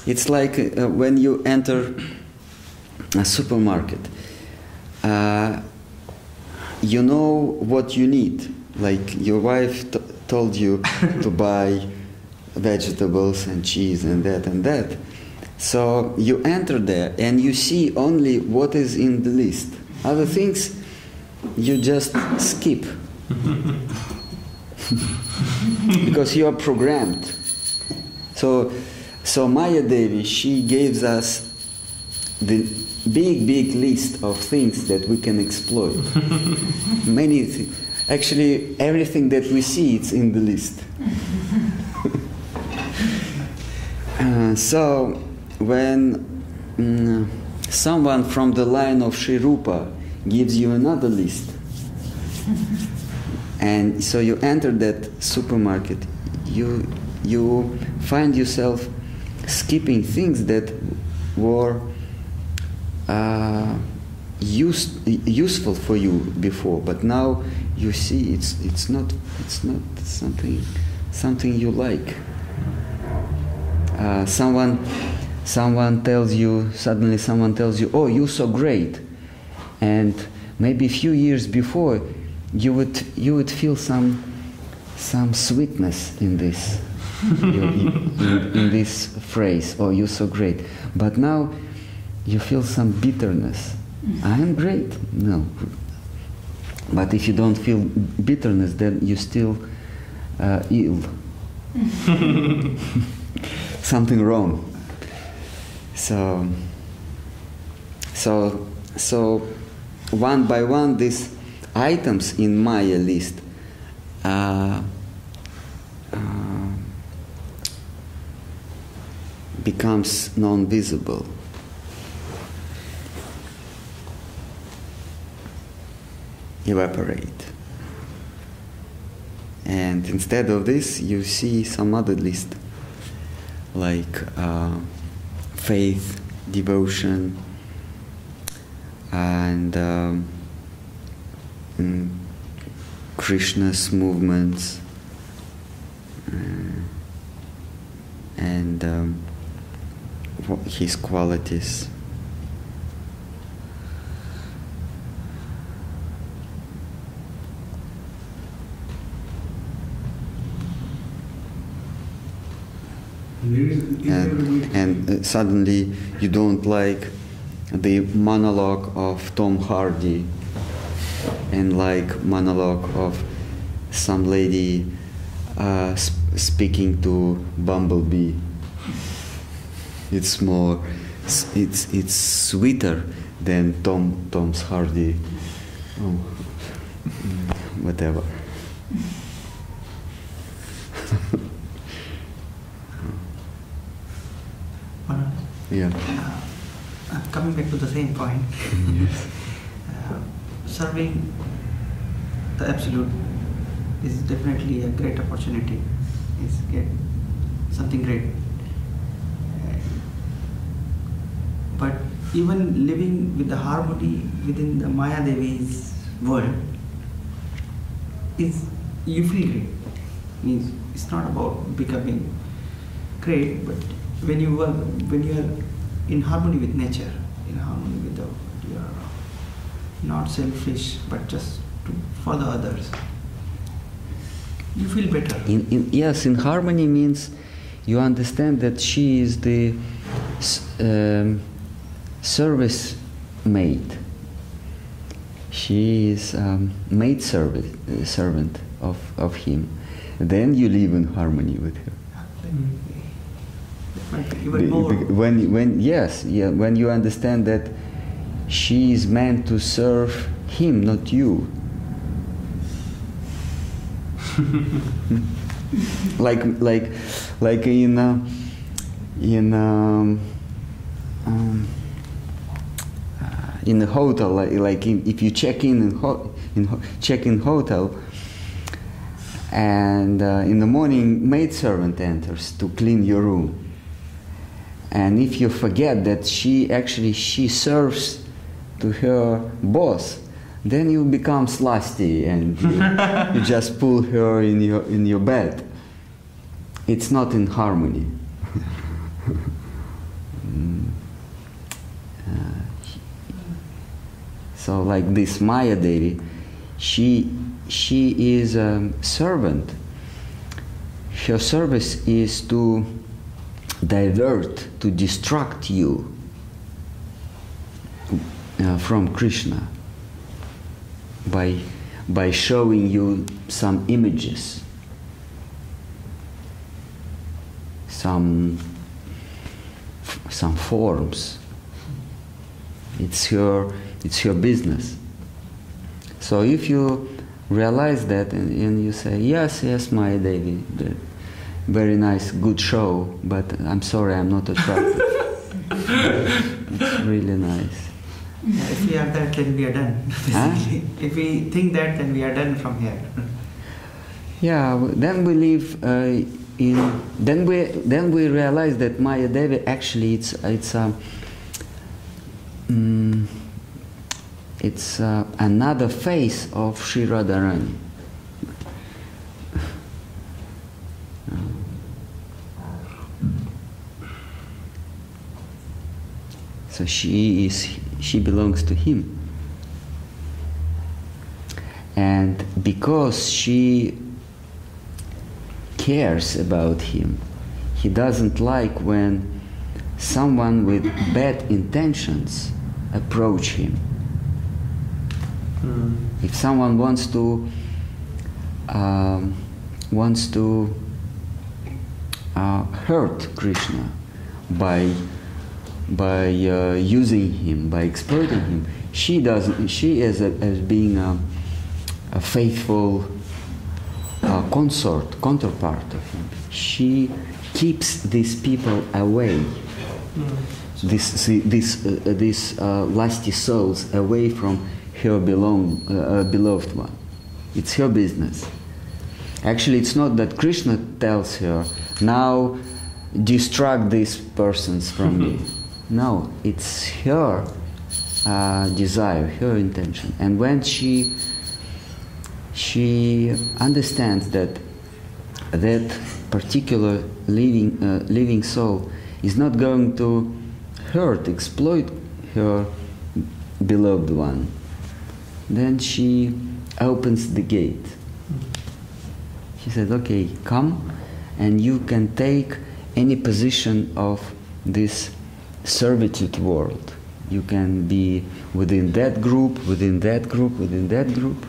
It's like when you enter a supermarket, you know what you need. Like your wife told you to buy vegetables and cheese and that and that. So you enter there and you see only what is in the list. Other things you just skip. Because you are programmed. So Maya Devi, she gives us the big list of things that we can exploit. Many things. Actually, everything that we see, it's in the list. So when someone from the line of Sri Rupa gives you another list, and so you enter that supermarket, you find yourself skipping things that were useful for you before, but now you see it's not something you like. Someone tells you, oh, you're so great, and maybe a few years before you would feel some sweetness in this in this phrase, oh, you're so great, but now you feel some bitterness. I am great? No. But if you don't feel bitterness, then you're still ill. Something wrong. So one by one, these items in Maya list becomes non-visible. Evaporate. And instead of this, you see some other list, like faith, devotion, and Krishna's movements, and his qualities. And suddenly you don't like the monologue of Tom Hardy and like monologue of some lady speaking to Bumblebee. It's more, it's sweeter than Tom's Hardy, whatever. Yeah. Coming back to the same point, Yes. serving the Absolute is definitely a great opportunity. It's something great. But even living with the harmony within the Maya Devi's world, you feel great. Means it's not about becoming great, but when you are in harmony with nature, in harmony with the world, you are not selfish, but just for the others. You feel better. Yes, in harmony means you understand that she is the service maid. She is maid servant of him. Then you live in harmony with her. Even more. When you understand that she is meant to serve him, not you. like in a hotel, if you check in check-in hotel, and in the morning maidservant enters to clean your room, and if you forget that she serves to her boss, then you become slusty and you just pull her in your bed. It's not in harmony. So like this Maya Devi, she is a servant. Her service is to divert, to distract you from Krishna by showing you some images, some forms. It's her business. So if you realize that and you say, yes, Maya Devi, very nice, good show, but I'm sorry, I'm not attracted. It's really nice. If we are that, then we are done. Basically. If we think that, then we are done from here. Yeah, then we live then we realize that Maya Devi actually it's another face of Sri Radharani. So she belongs to him. And because she cares about him, he doesn't like when someone with bad intentions approach him. If someone wants to hurt Krishna by using him, by exploiting him, she as being a faithful counterpart of him, she keeps these people away. These lusty souls away from her beloved one. It's her business. Actually, it's not that Krishna tells her, now distract these persons from me. No, it's her desire, her intention. And when she understands that particular living soul is not going to exploit her beloved one, then she opens the gate. She said, okay, come, and you can take any position of this servitude world, You can be within that group, within that group, within that group.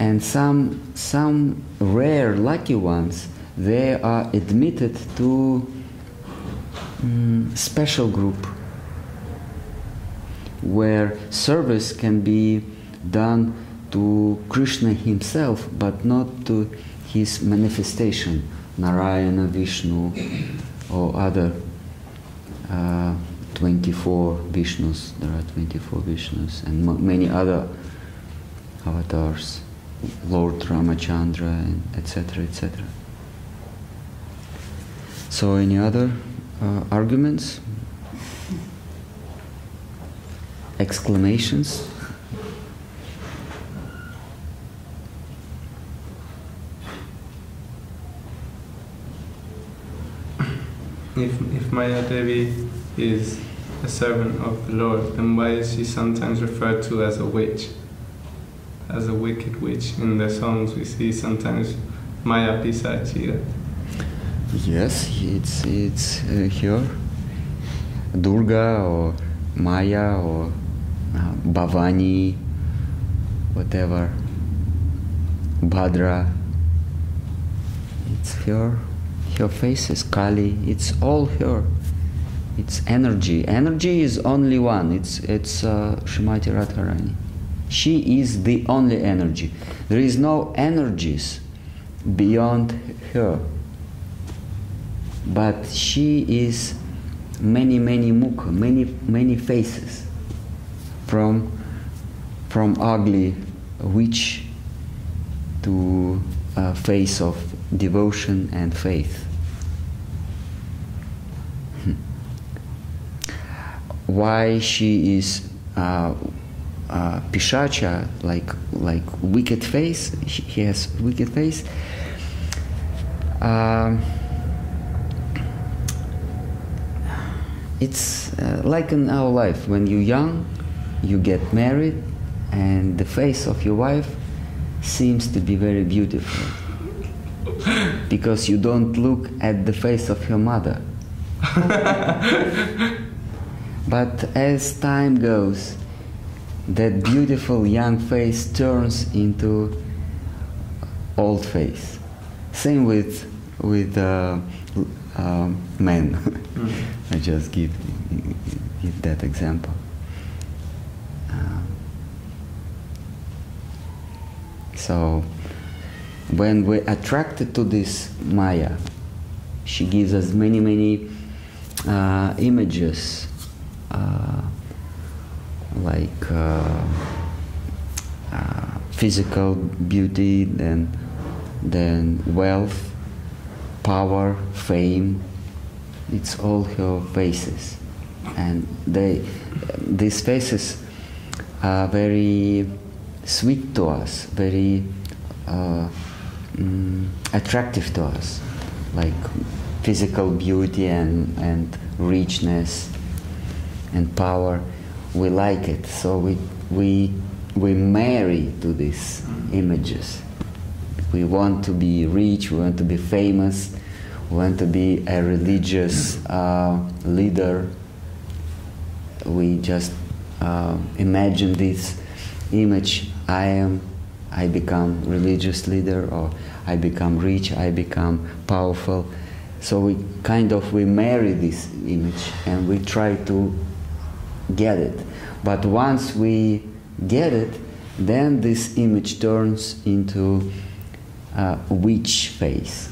And some rare lucky ones, they are admitted to special group where service can be done to Krishna himself, but not to his manifestation, Narayana, Vishnu, or other 24 Vishnus. There are 24 Vishnus and many other avatars, Lord Ramachandra, and etc., etc. So, any other arguments? Exclamations? If Maya Devi is a servant of the Lord, then why is she sometimes referred to as a witch? As a wicked witch. In the songs we see sometimes Maya Pisachi. Yes, it's here. Durga or Maya or Bhavani, whatever. Bhadra. It's her. Her face is Kali. It's all her. It's energy. Energy is only one. It's Srimati Radharani. She is the only energy. There is no energies beyond her. But she is many mukha, many faces, from ugly witch to a face of devotion and faith. Why she is pishacha, like wicked face? He has wicked face. It's like in our life. When you're young, you get married, and the face of your wife seems to be very beautiful because you don't look at the face of your mother. But as time goes, that beautiful young face turns into old face. Same with men. I just give that example. So when we're attracted to this Maya, she gives us many images, like physical beauty, then wealth, power, fame. It's all her faces, and these faces are very sweet to us, very attractive to us, like physical beauty and richness and power. We like it, so we marry to these images. We want to be rich, we want to be famous, we want to be a religious leader. We just imagine this image. I become religious leader, or I become rich, I become powerful. So we marry this image and we try to get it. But once we get it, then this image turns into witch face,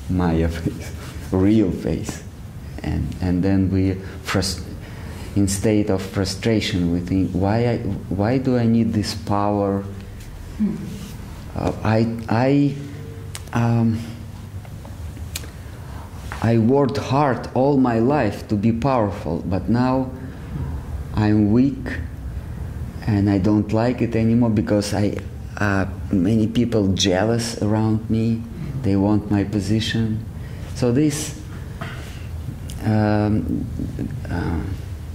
Maya face, real face. And then we, in state of frustration, we think, why do I need this power? I worked hard all my life to be powerful, but now I'm weak and I don't like it anymore because many people jealous around me. They want my position. So this,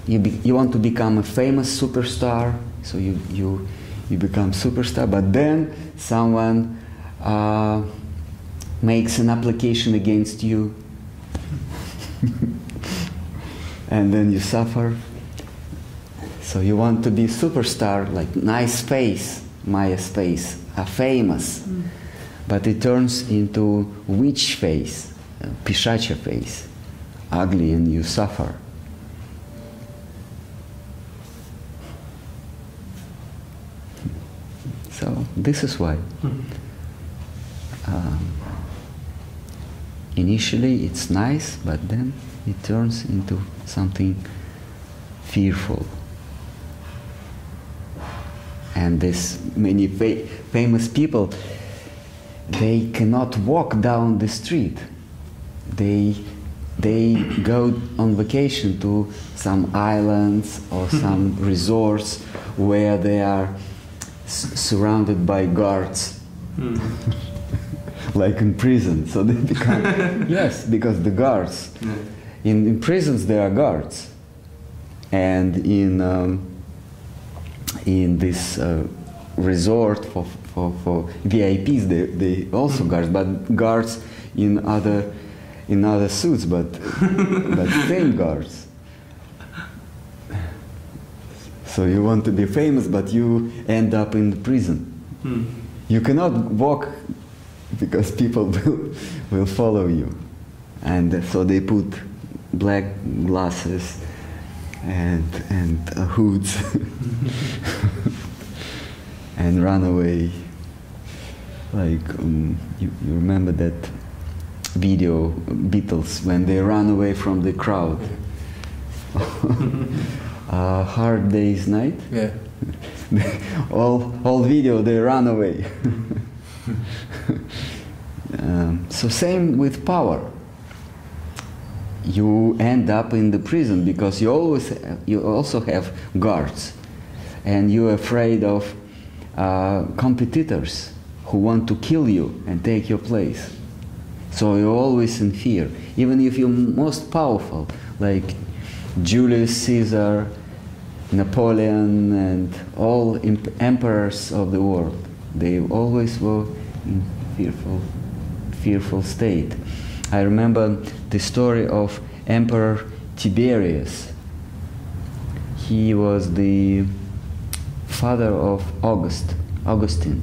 you want to become a famous superstar, so you become superstar, but then someone makes an application against you and then you suffer. So you want to be superstar, like nice face, Maya's face, a famous, but it turns into witch face, pishacha face, ugly, and you suffer. So this is why. Initially it's nice, but then it turns into something fearful. And this many famous people, they cannot walk down the street. They go on vacation to some islands or some resorts where they are surrounded by guards. Like in prison, so they become yes, because the guards in prisons there are guards, and in this resort for VIPs they also guards, but guards in other suits, but same guards. So you want to be famous, but you end up in the prison. You cannot walk because people will follow you, and so they put black glasses and hoods and run away. Like you remember that video, Beatles, when they run away from the crowd. Hard Day's Night. Yeah. all video they run away. So same with power. You end up in the prison because you also have guards, and you're afraid of competitors who want to kill you and take your place. So you're always in fear, even if you're most powerful, like Julius Caesar, Napoleon, and all emperors of the world. They always were in fearful state. I remember the story of Emperor Tiberius. He was the father of Augustine.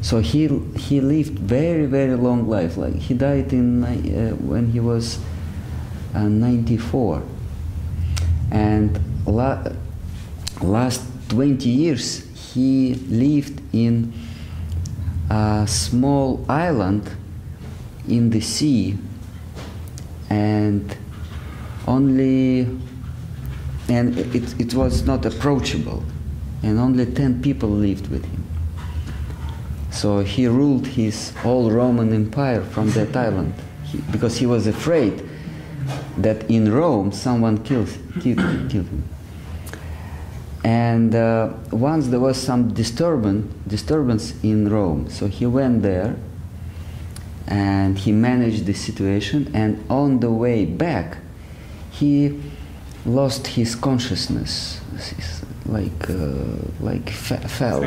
So he lived very long life. Like he died when he was 94, and last 20 years he lived in a small island in the sea, and it was not approachable, and only 10 people lived with him. So he ruled his whole Roman Empire from that island, because he was afraid that in Rome someone killed him. And once there was some disturbance in Rome, so he went there and he managed the situation, and on the way back he lost his consciousness, fell.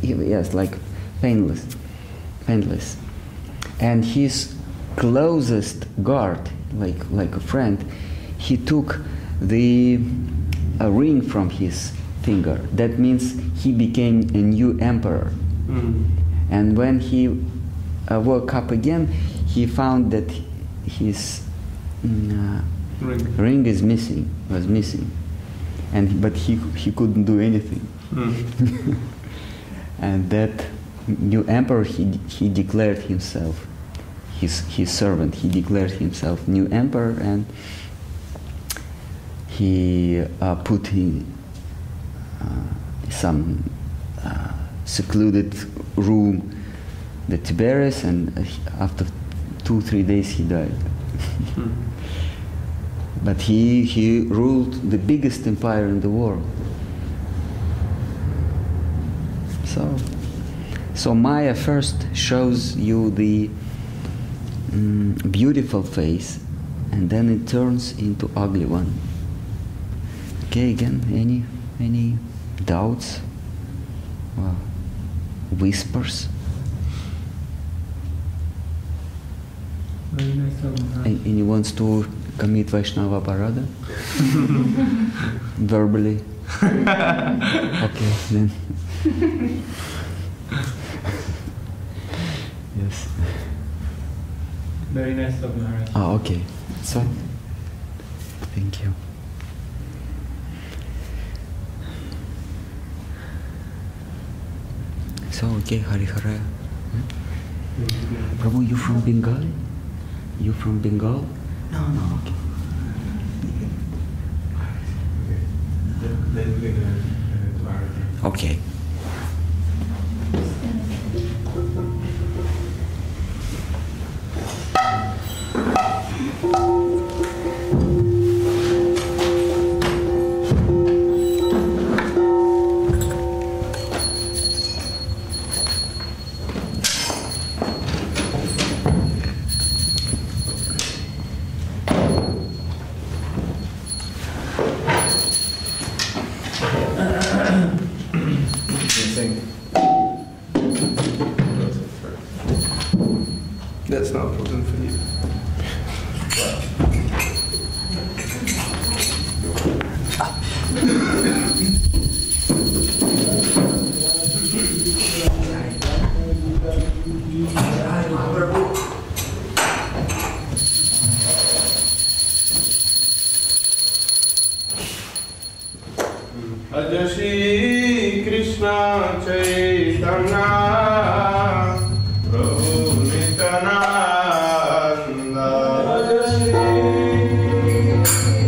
Yes, like painless. And his closest guard, like a friend, he took a ring from his finger. That means he became a new emperor. And when he woke up again, he found that his ring was missing, but he couldn't do anything. And that new emperor, he declared himself his servant. He declared himself new emperor, and he put in some secluded room the Tiberius, and after 2-3 days he died. But he ruled the biggest empire in the world. So Maya first shows you the beautiful face, and then it turns into ugly one. Okay, again, any doubts? Whispers? Very nice talk, Maharaj. And he wants to commit Vaishnava Parada? Verbally? Okay, then. Yes. Very nice talk, Maharaj. Ah, okay. So, thank you. So, okay, Hari Hara. Prabhu, you from Bengal? You from Bengal? No, no. Okay. Then we're gonna do Bharati. Okay. That's not a problem for you. Aja Shri Krishna Chaitanya Prabhu Nityananda Aja Shri Krishna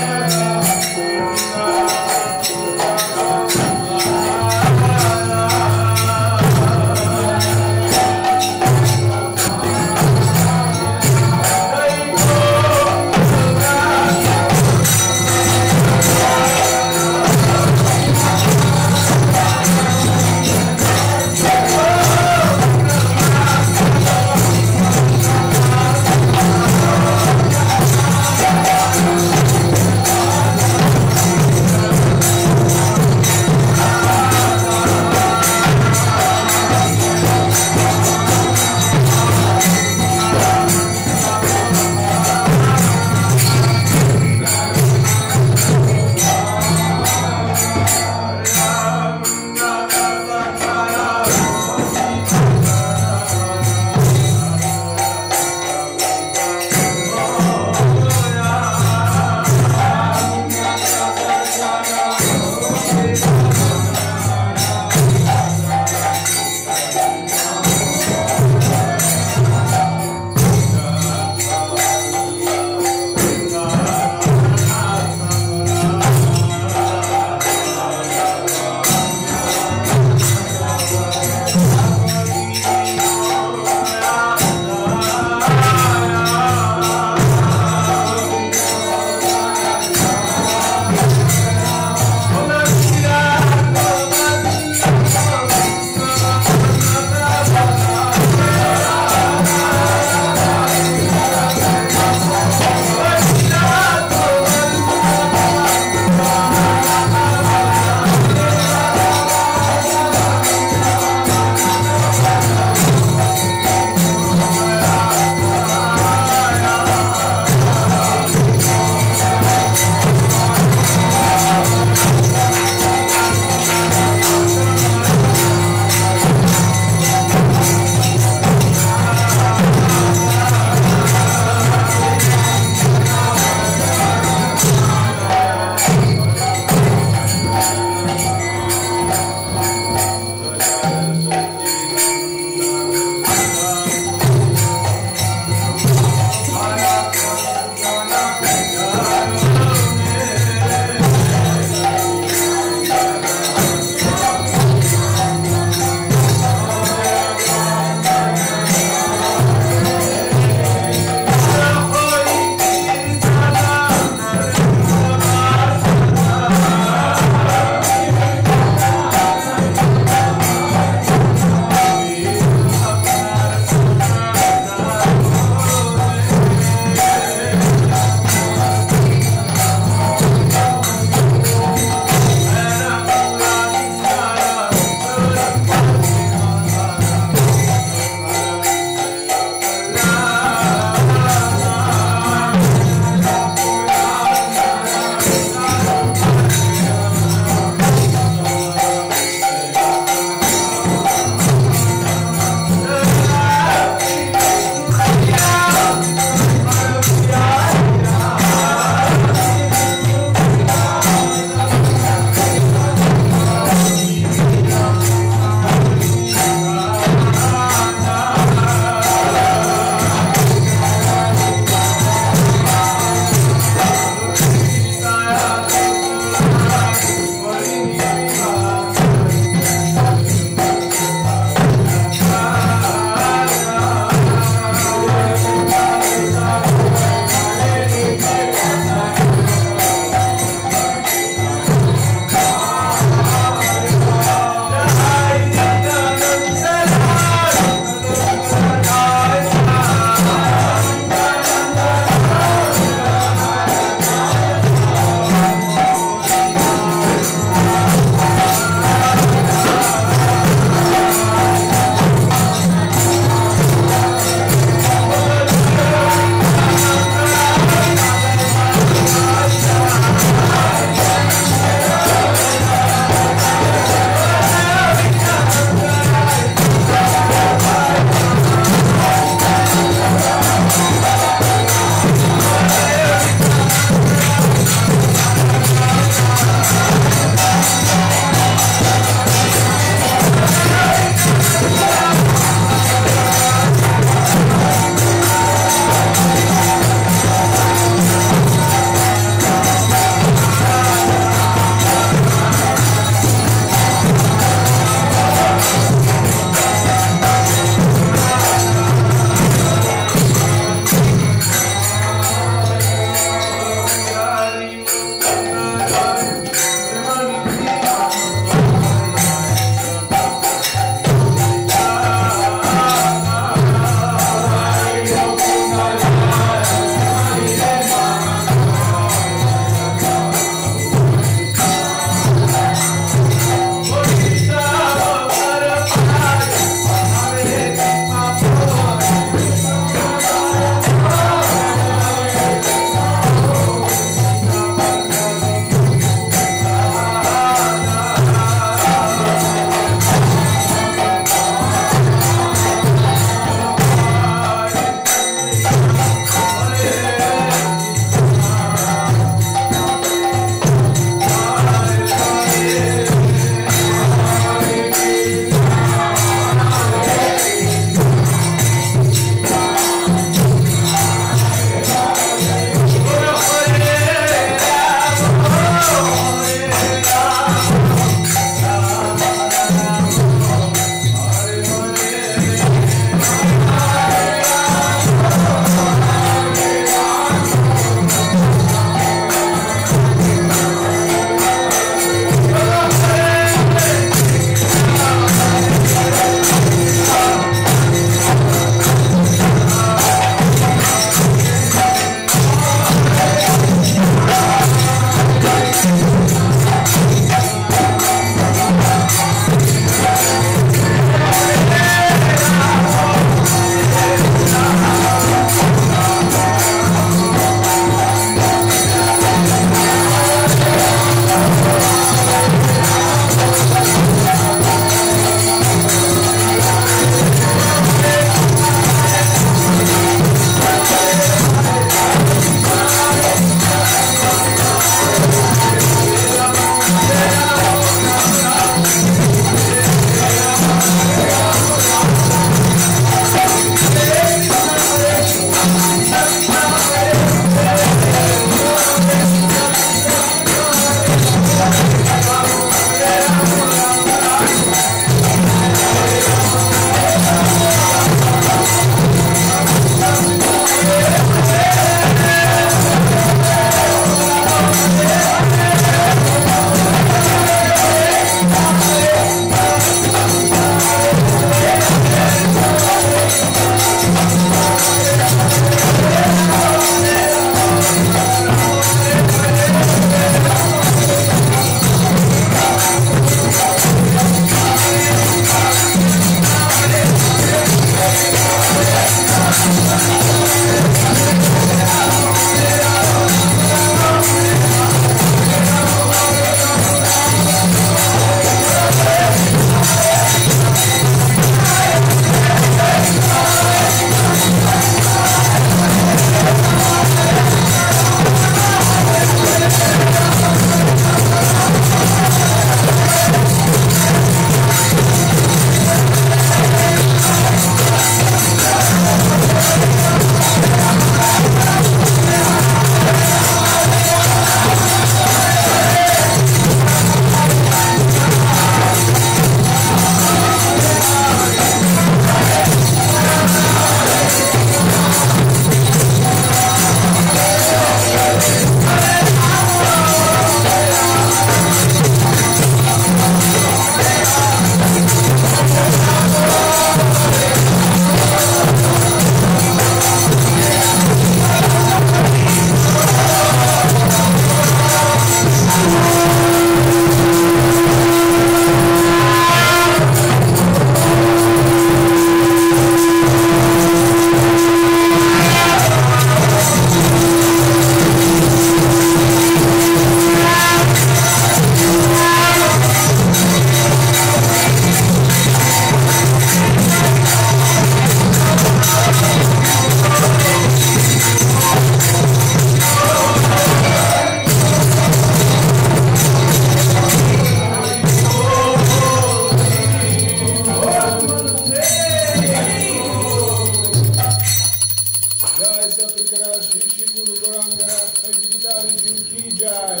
Maharaj Shri Guru Gaurangara Sajidari Ki Jai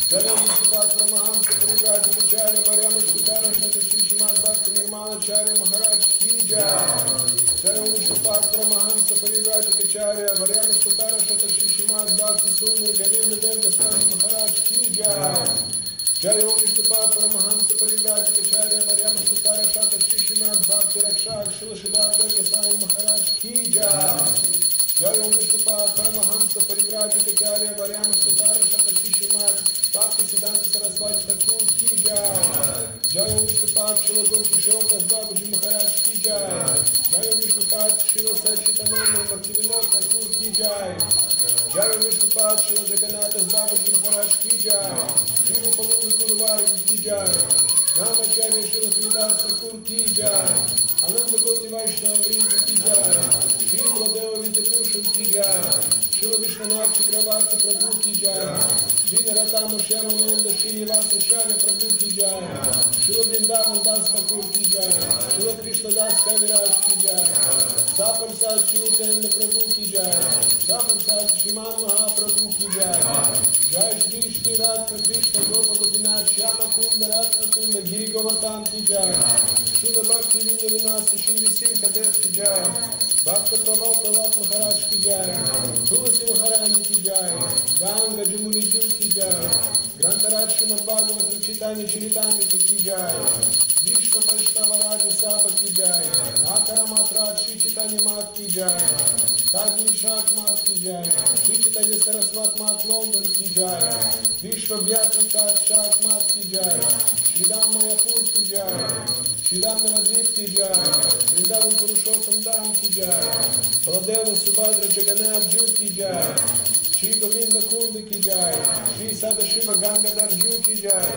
Jai Om Sripad Paramahamsa Parivraja Kacharya Varyama Sutara Shata Shri Srimad Bhakti Nirmala Acharya Maharaj Ki Jai Jai Om Sripad Paramahamsa Parivraja Kacharya Varyama Sutara Shata Shri Srimad Bhakti Sundar Gavinda Devga Swami Maharaj Ki Jai Jai Om Sripad Paramahamsa Parivraja Kacharya Varyama Sutara Shata Shri Srimad Bhakti Rakshak Shila Sridhar Devga Swami Maharaj Ki Jai Jai Om Sripad Paramahamsa Parivraja Kacharya Varyama Sutara Shata Shri Srimad Bhakti Siddhanta Saraswati Thakur Ki Jai Jai Om Sripad Shila Guru Kishore Das Babaji Maharaj Ki Jai Jai Om Sripad Shila Sachitananda Bhaktivinoda Thakur Ki Jai Jai Om Sripad Shila Jagannath Das Babaji Maharaj Ki Jai Shri Rupananda Guru Varga Ki Jai Namacharya Shila Sridhar Thakur Ki Jai Ananda Koti Vaishnava Vrinda Ki Jai Shri Guladeva Vidyabhushan Ki Jai Shila Vishwanath Chakravarti Prabhu Ki Jai Shri Naratama Shyamananda Shri Nivasa Charya Prabhu Ki Jai Shila Vrindavan Das Thakur Ki Jai Shila Krishna Das Kaviraj Ki Jai Sapar Sat Shri Nityananda Prabhu Ki Jai Sapar Sat Shriman Mahaprabhu Ki Jai Jai Shri Shri Radha Krishna Gopa Gopinath Shyama Kunda Radha Kunda Giri Govardhan Ki Jai Shuddha Bhakti Vinya Vinasi Shri Simha Dev Ki Jai Bhakta Prabhav Pravat Maharaj Ki Jai Tulasi Maharani Ki Jai Ganga Jamuni Jil Ki Jai Grantaraj Srimad Bhagavatam Chaitanya Charitamrita Ki Jai Vishwa Vaishnava Raja Sapa Ki Jai Akara Matraj Shri Chaitanya Mat Ki Jai Tagni Shak Mat Ki Jai Shri Chaitanya Saraswat Mat London Ki Jai Vishwa Vyati Tat Shak Mat Ki Jai Shridam Mayapur Ki Jai Shridam Navadvip Ki Jai Vrindavan Purushottam Dham Ki Jai Baladeva Subhadra Jagannath Ju Ki Jai Shri Govinda Kunda Ki Jai Shri Sadashiva Gangadhar Ju Ki Jai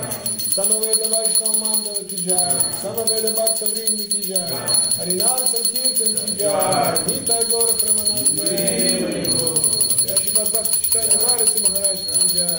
Samaveda Vaishnava Mandala Ki Jai Samaveda Bhakta Vrinda Ki Jai Harinam Sankirtan Ki Jai Nitai Gaura Pramananda Sripad Bhakti Chaitanya Bharati Maharaj Ki Jai